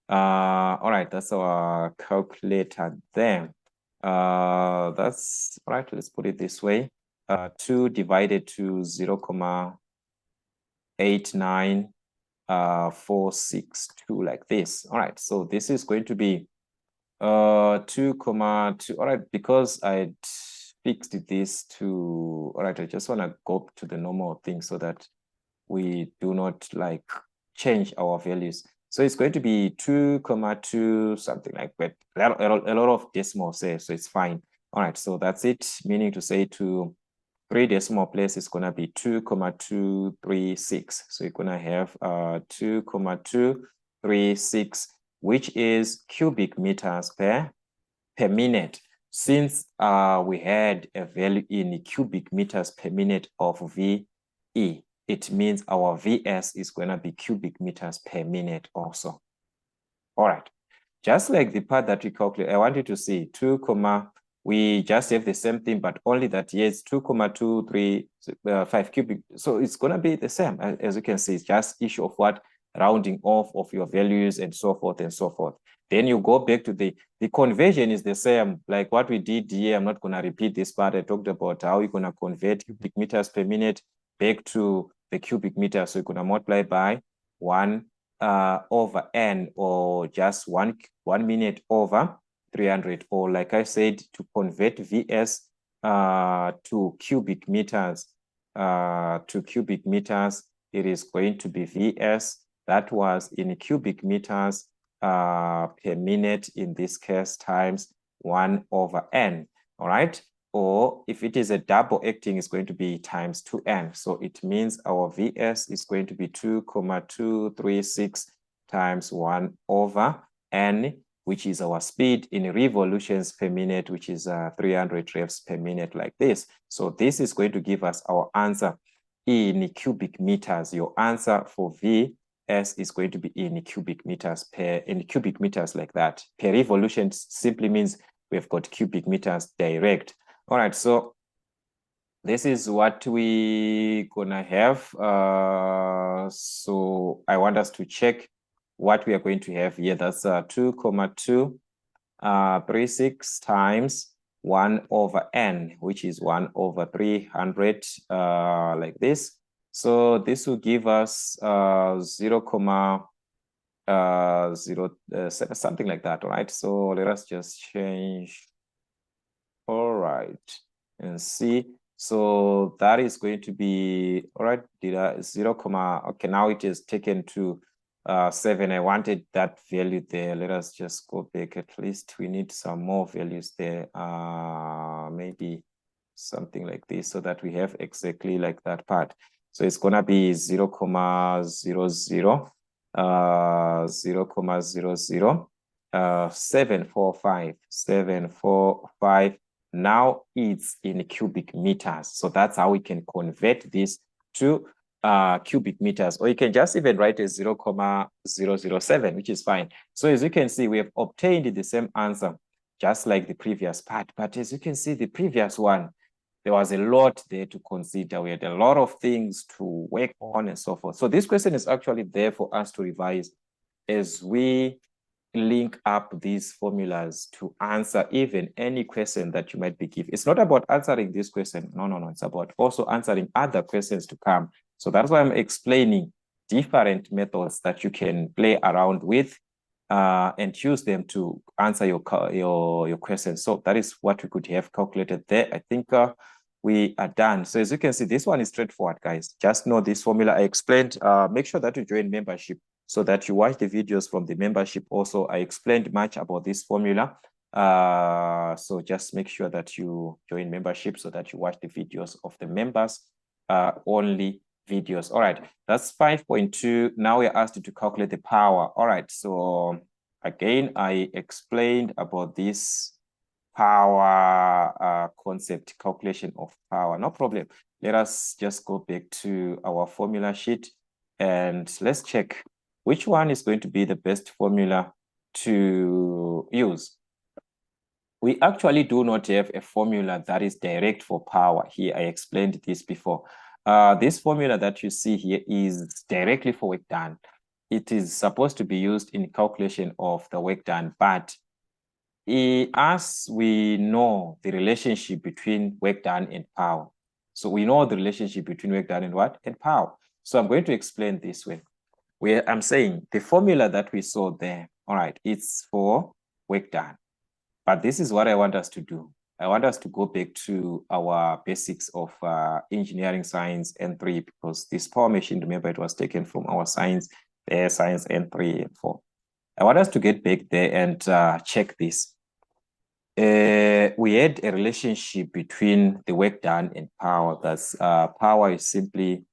Speaker 1: All right, that's our calculator there. That's right. Let's put it this way. 2 divided to 0,89462 like this. All right. So this is going to be 2,2. All right. Because I fixed this to, all right, I just want to go to the normal thing so that we do not like change our values. So it's going to be 2,2, something like that. A lot of decimals there, so it's fine. All right, so that's it, meaning to say to 3 decimal place is going to be 2,236. So you're going to have 2,236, which is cubic meters per minute. Since we had a value in cubic meters per minute of VE, it means our VS is going to be cubic meters per minute also. All right. Just like the part that we calculate, I want you to see 2, we just have the same thing, but only that here is 2,235 cubic. So it's going to be the same. As you can see, it's just issue of what? Rounding off of your values and so forth and so forth. Then you go back to the conversion is the same, like what we did here. I'm not going to repeat this part. I talked about how you're going to convert cubic meters per minute back to the cubic meter. So you're going to multiply by 1 over n, or just one minute over 300, or like I said, to convert VS to cubic meters, it is going to be VS. That was in cubic meters per minute in this case, times 1 over n. All right. Or if it is a double acting, it's going to be times 2n. So it means our VS is going to be 2,236 times 1 over n, which is our speed in revolutions per minute, which is 300 revs per minute, like this. So this is going to give us our answer in cubic meters. Your answer for VS is going to be in cubic meters like that. Per revolution simply means we've got cubic meters direct. All right, so this is what we gonna have. So I want us to check what we are going to have here. That's 2,236 times 1 over n, which is 1 over 300, like this. So this will give us 0, something like that. All right, so let us just change. All right, and see. So that is going to be, all right, 0, okay, now it is taken to 7. I wanted that value there. Let us just go back. At least we need some more values there. Maybe something like this, so that we have exactly like that part. So it's gonna be 0, 0, 0, 745. Now it's in cubic meters. So that's how we can convert this to cubic meters, or you can just even write a 0,007, which is fine. So as you can see, we have obtained the same answer, just like the previous part. But as you can see, the previous one, there was a lot there to consider. We had a lot of things to work on and so forth. So this question is actually there for us to revise as we link up these formulas to answer even any question that you might be given. It's not about answering this question. No. It's about also answering other questions to come. So that's why I'm explaining different methods that you can play around with and use them to answer your questions. So that is what we could have calculated there. I think we are done. So as you can see, this one is straightforward, guys. Just know this formula I explained. Make sure that you join membership so that you watch the videos from the membership. Also, I explained much about this formula. So just make sure that you join membership so that you watch the videos of the members only videos. All right, that's 5.2. Now we're asked to calculate the power. All right, so again, I explained about this power concept, calculation of power. No problem. Let us just go back to our formula sheet and let's check which one is going to be the best formula to use. We actually do not have a formula that is direct for power here. I explained this before. This formula that you see here is directly for work done. It is supposed to be used in calculation of the work done, but as we know the relationship between work done and power. So we know the relationship between work done and what? And power. So I'm going to explain this way. Where I'm saying the formula that we saw there, all right, it's for work done. But this is what I want us to do. I want us to go back to our basics of engineering science N3, because this power machine, remember, it was taken from our science N3 and 4. I want us to get back there and check this. we had a relationship between the work done and power. That's power is simply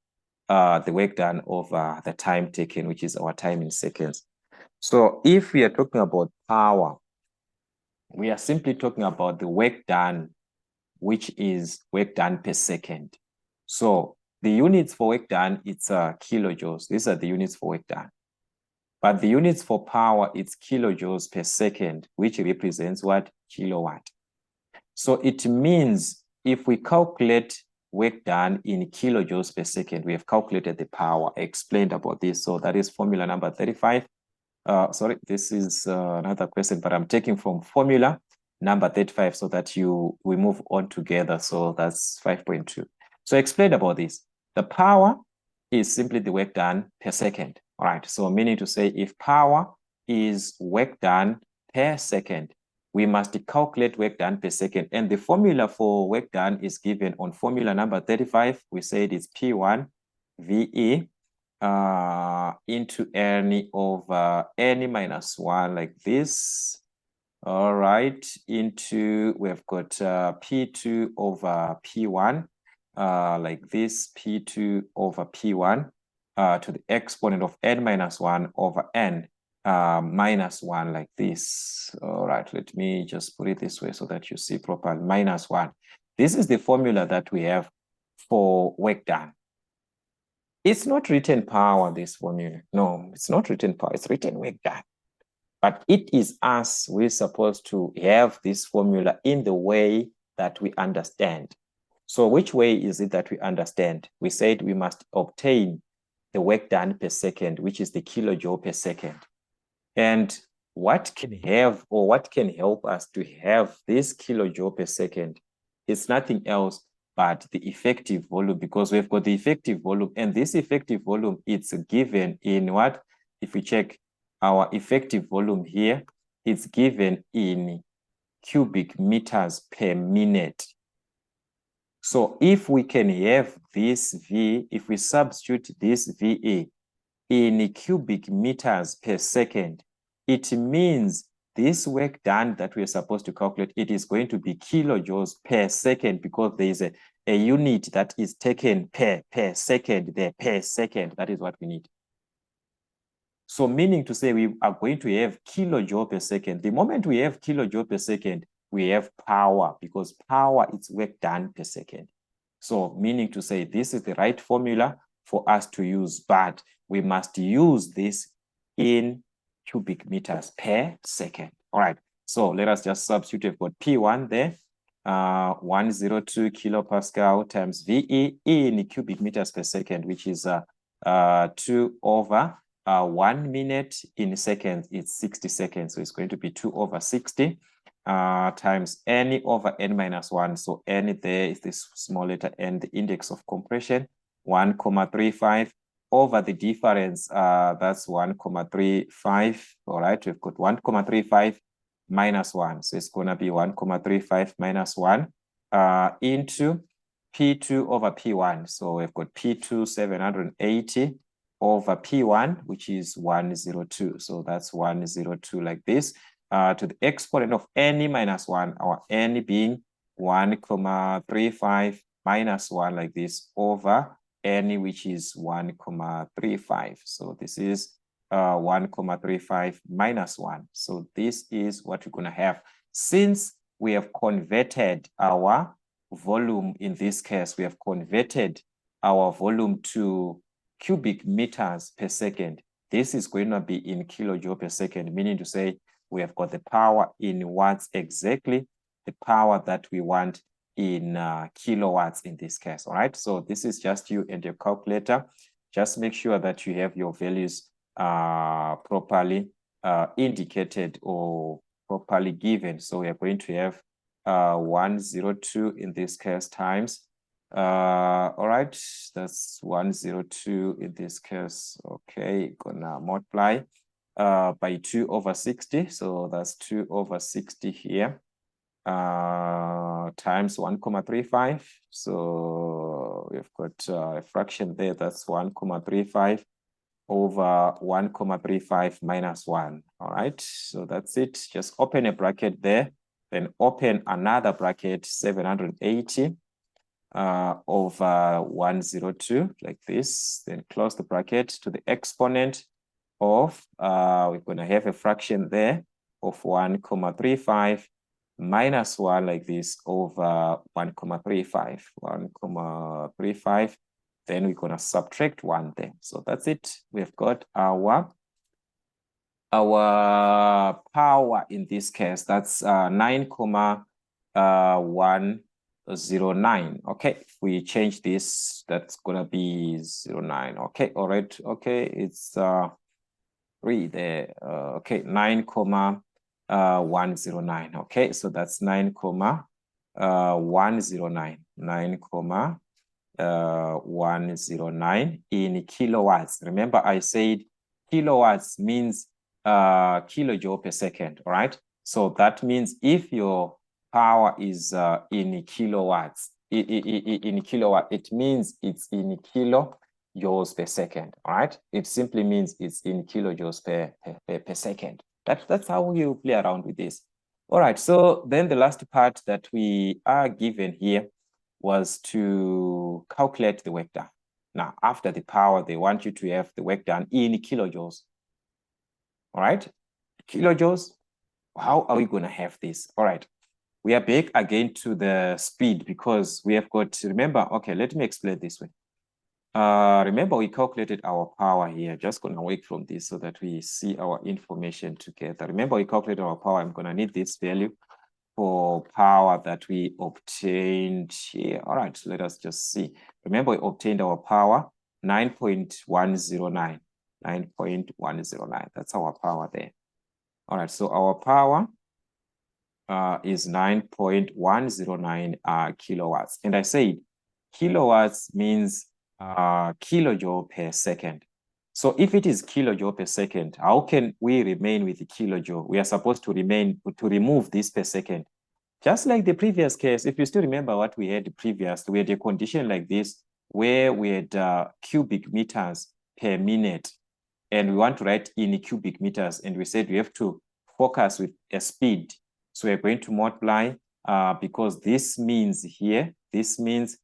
Speaker 1: the work done over the time taken, which is our time in seconds. So if we are talking about power, we are simply talking about the work done, which is work done per second. So the units for work done, it's kilojoules. These are the units for work done. But the units for power, it's kilojoules per second, which represents what? Kilowatt. So it means if we calculate work done in kilojoules per second, we have calculated the power. I explained about this. So that is formula number 35. Sorry, this is another question, but I'm taking from formula number 35 so that we move on together. So that's 5.2. So I explained about this. The power is simply the work done per second. All right. So meaning to say if power is work done per second, we must calculate work done per second. And the formula for work done is given on formula number 35. We said it's P1 VE into N over N minus 1 like this. All right, into, we've got P2 over P1 like this, P2 over P1 to the exponent of N minus 1 over N minus 1 like this. All right, let me just put it this way so that you see properly, minus 1. This is the formula that we have for work done. It's not written power, this formula. No, it's not written power, it's written work done. But it is us, we're supposed to have this formula in the way that we understand. So which way is it that we understand? We said we must obtain the work done per second, which is the kilojoule per second. And what can have, or what can help us to have this kilojoule per second? It's nothing else but the effective volume, because we've got the effective volume, and this effective volume, it's given in what? If we check our effective volume here, it's given in cubic meters per minute. So if we can have this V, if we substitute this VA in cubic meters per second, it means this work done that we're supposed to calculate, it is going to be kilojoules per second, because there is a unit that is taken per second there, per second. That is what we need. So meaning to say we are going to have kilojoule per second. The moment we have kilojoule per second, we have power, because power is work done per second. So meaning to say this is the right formula for us to use, but we must use this in cubic meters per second. All right, so let us just substitute. We've got P1 there, 102 kilopascal times VE in cubic meters per second, which is 2 over 1 minute in seconds, it's 60 seconds. So it's going to be 2 over 60 times N over N minus 1. So N there is this small letter N, the index of compression, 1,35 over the difference, that's 1,35. All right, we've got 1,35 minus 1. So it's going to be 1,35 minus 1 into P2 over P1. So we've got P2 780 over P1, which is 102. So that's 102 like this, to the exponent of N minus 1, our N being 1,35 minus 1 like this over N, which is 1,35. So this is 1,35 minus 1. So this is what we're going to have. Since we have converted our volume, in this case, we have converted our volume to cubic meters per second. This is going to be in kilojoule per second, meaning to say we have got the power in watts, exactly the power that we want in kilowatts in this case. All right, so this is just you and your calculator. Just make sure that you have your values properly indicated or properly given. So we are going to have 102 in this case times all right, that's 102 in this case. Okay, gonna multiply by 2 over 60. So that's 2 over 60 here times 1,35. So we've got a fraction there, that's 1,35 over 1,35 minus 1. All right, so that's it. Just open a bracket there. then open another bracket, 780 over 102, like this, then close the bracket to the exponent of, we're going to have a fraction there of 1,35 minus 1 like this over 1,35, 1,35. Then we're going to subtract 1 there. So that's it. We've got our power in this case. That's 9,109. Okay, if we change this, that's gonna be 09. Okay, all right. Okay, it's 3 there. Okay, 9,109. Okay, so that's 9,109. 9,109 in kilowatts. Remember, I said kilowatts means kilojoule per second. All right. So that means if your power is in kilowatts, in kilowatt, it means it's in kilojoules per second. All right. It simply means it's in kilojoules per second. That's how you play around with this. All right. So then the last part that we are given here was to calculate the work done. Now, after the power, they want you to have the work done in kilojoules. All right, kilojoules. How are we going to have this? All right, we are back again to the speed because we have got, remember, okay, let me explain this way. Remember, we calculated our power here. Just going to work from this so that we see our information together. Remember, we calculated our power. I'm going to need this value for power that we obtained here. All right, so let us just see. Remember, we obtained our power 9.109. 9.109. That's our power there. All right, so our power is 9.109 kilowatts. And I said kilowatts means kilojoule per second. So if it is kilojoule per second, how can we remain with the kilojoule? We are supposed to remove this per second. Just like the previous case, if you still remember what we had previously, we had a condition like this where we had cubic meters per minute. And we want to write in cubic meters. And we said we have to focus with a speed. So we're going to multiply because this means here, this means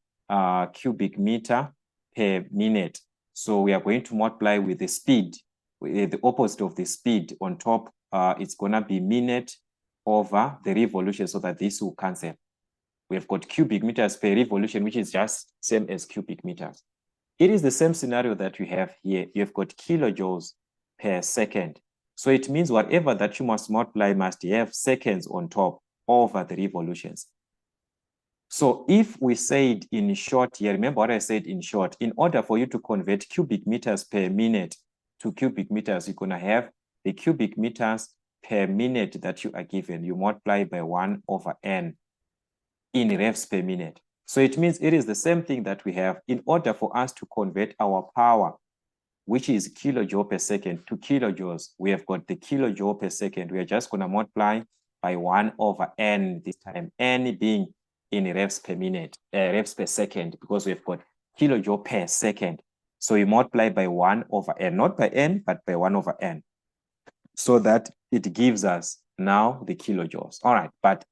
Speaker 1: cubic meter per minute. So we are going to multiply with the speed, with the opposite of the speed on top. It's going to be minute over the revolution so that this will cancel. We've got cubic meters per revolution, which is just same as cubic meters. It is the same scenario that you have here. You've got kilojoules per second. So it means whatever that you must multiply must have seconds on top over the revolutions. So if we said in short here, remember what I said in short, in order for you to convert cubic meters per minute to cubic meters, you're going to have the cubic meters per minute that you are given. You multiply by 1 over n in revs per minute. So it means it is the same thing that we have. In order for us to convert our power, which is kilojoule per second, to kilojoules, we have got the kilojoule per second. We are just going to multiply by 1 over n this time, n being in revs per minute, revs per second, because we've got kilojoule per second. So we multiply by 1 over n, not by n, but by 1 over n, so that it gives us now the kilojoules. All right, but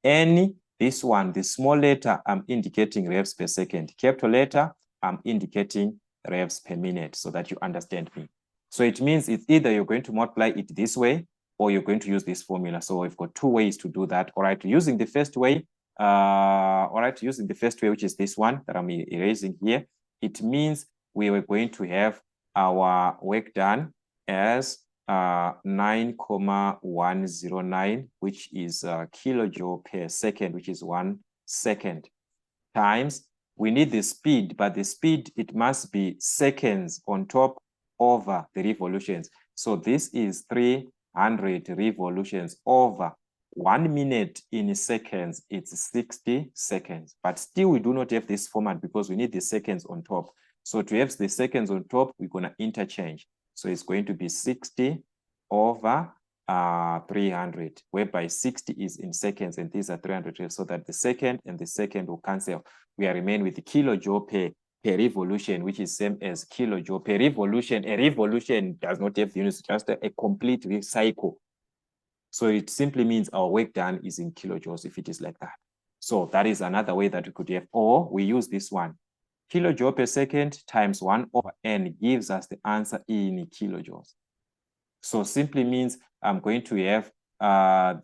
Speaker 1: this one, the small letter, I'm indicating revs per second. Capital letter, I'm indicating revs per minute so that you understand me. So it means it's either you're going to multiply it this way or you're going to use this formula. So we've got 2 ways to do that. All right, using the first way, which is this one that I'm erasing here, it means we were going to have our work done as 9,109, which is kilojoule per second, which is 1 second, times, we need the speed, but the speed, it must be seconds on top over the revolutions. So this is 300 revolutions over 1 minute in seconds, it's 60 seconds. But still, we do not have this format because we need the seconds on top. So to have the seconds on top, we're going to interchange. So it's going to be 60 over 300, whereby 60 is in seconds and these are 300, so that the second and the second will cancel. We remain with the kilojoule per revolution, which is same as kilojoule per revolution. A revolution does not have the units, just a complete cycle. So it simply means our work done is in kilojoules if it is like that. So that is another way that we could have, or we use this one. Kilojoule per second times 1 over n gives us the answer in kilojoules. So simply means I'm going to have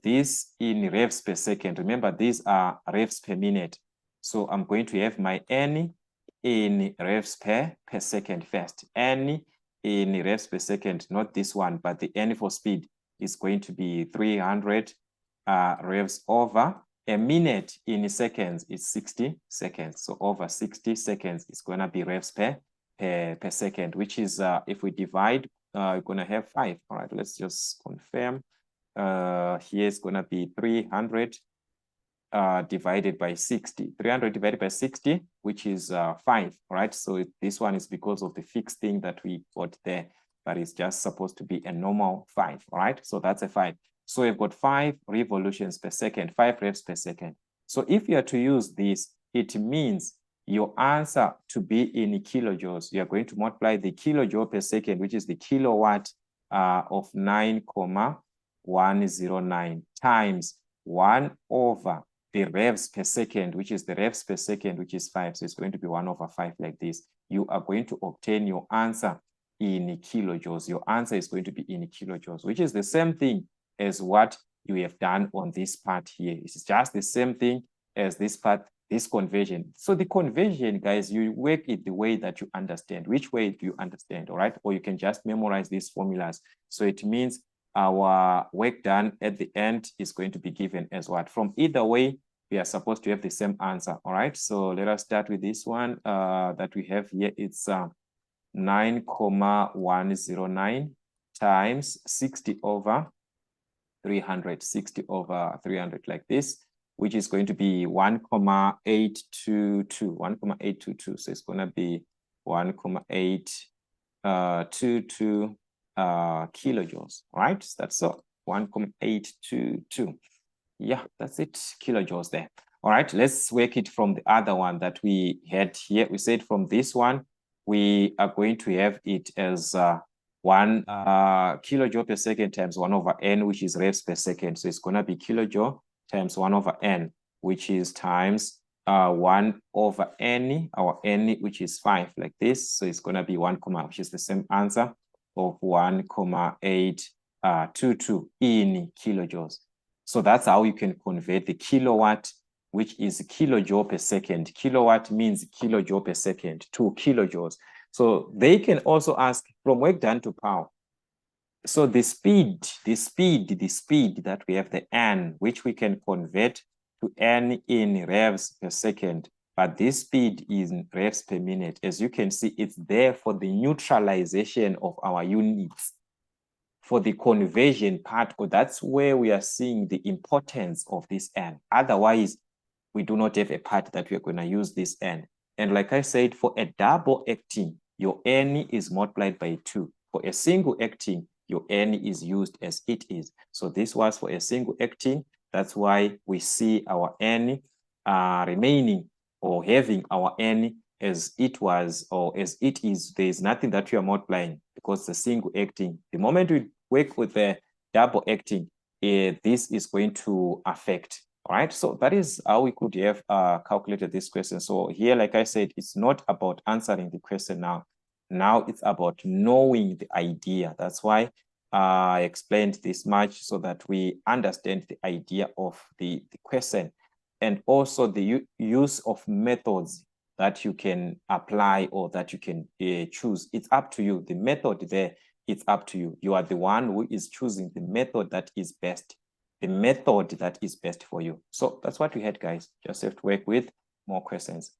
Speaker 1: this in revs per second. Remember, these are revs per minute. So I'm going to have my n in revs per second first. N in revs per second, not this one, but the n for speed is going to be 300 revs over a minute in seconds is 60 seconds. So over 60 seconds is going to be revs per second, which is, if we divide, we're going to have 5. All right, let's just confirm. Here it's going to be 300 divided by 60. 300 divided by 60, which is 5. All right, so this one is because of the fixed thing that we got there, but it's just supposed to be a normal 5. All right, so that's a 5. So we've got 5 revolutions per second, 5 revs per second. So if you are to use this, it means your answer to be in kilojoules, you are going to multiply the kilojoule per second, which is the kilowatt of 9,109 times 1 over the revs per second, which is the revs per second, which is 5. So it's going to be 1 over 5 like this. You are going to obtain your answer in kilojoules. Your answer is going to be in kilojoules, which is the same thing as what you have done on this part here. It's just the same thing as this part, this conversion. So the conversion, guys, you work it the way that you understand. Which way do you understand, all right? Or you can just memorize these formulas. So it means our work done at the end is going to be given as what? From either way, we are supposed to have the same answer, all right? So let us start with this one that we have here. It's 9,109 times 60 over 300, 60 over 300 like this, which is going to be 1,822, 1,822. So it's going to be 1,822 kilojoules, right? That's so 1,822. Yeah, that's it, kilojoules there. All right, let's work it from the other one that we had here. We said from this one, we are going to have it as 1 kilojoule per second times 1 over n, which is revs per second. So it's going to be kilojoule times 1 over n, which is times 1 over n, our n, which is 5, like this. So it's going to be 1, which is the same answer of 1,822 in kilojoules. So that's how you can convert the kilowatt, which is kilojoule per second. Kilowatt means kilojoule per second to kilojoules. So they can also ask from work done to power. So the speed that we have, the n, which we can convert to n in revs per second, but this speed is in revs per minute. As you can see, it's there for the neutralization of our units. For the conversion part, that's where we are seeing the importance of this n. Otherwise, we do not have a part that we are going to use this n. And like I said, for a double acting, your n is multiplied by 2. For a single acting, your n is used as it is. So this was for a single acting. That's why we see our n remaining or having our n as it was or as it is. There is nothing that we are multiplying because the single acting. The moment we work with the double acting, this is going to affect. All right, so that is how we could have calculated this question. So here, like I said, it's not about answering the question now. Now it's about knowing the idea. That's why I explained this much so that we understand the idea of the question and also the use of methods that you can apply or that you can choose. It's up to you. The method there, it's up to you. You are the one who is choosing the method that is best. The method that is best for you. So that's what we had, guys. Just have to work with more questions.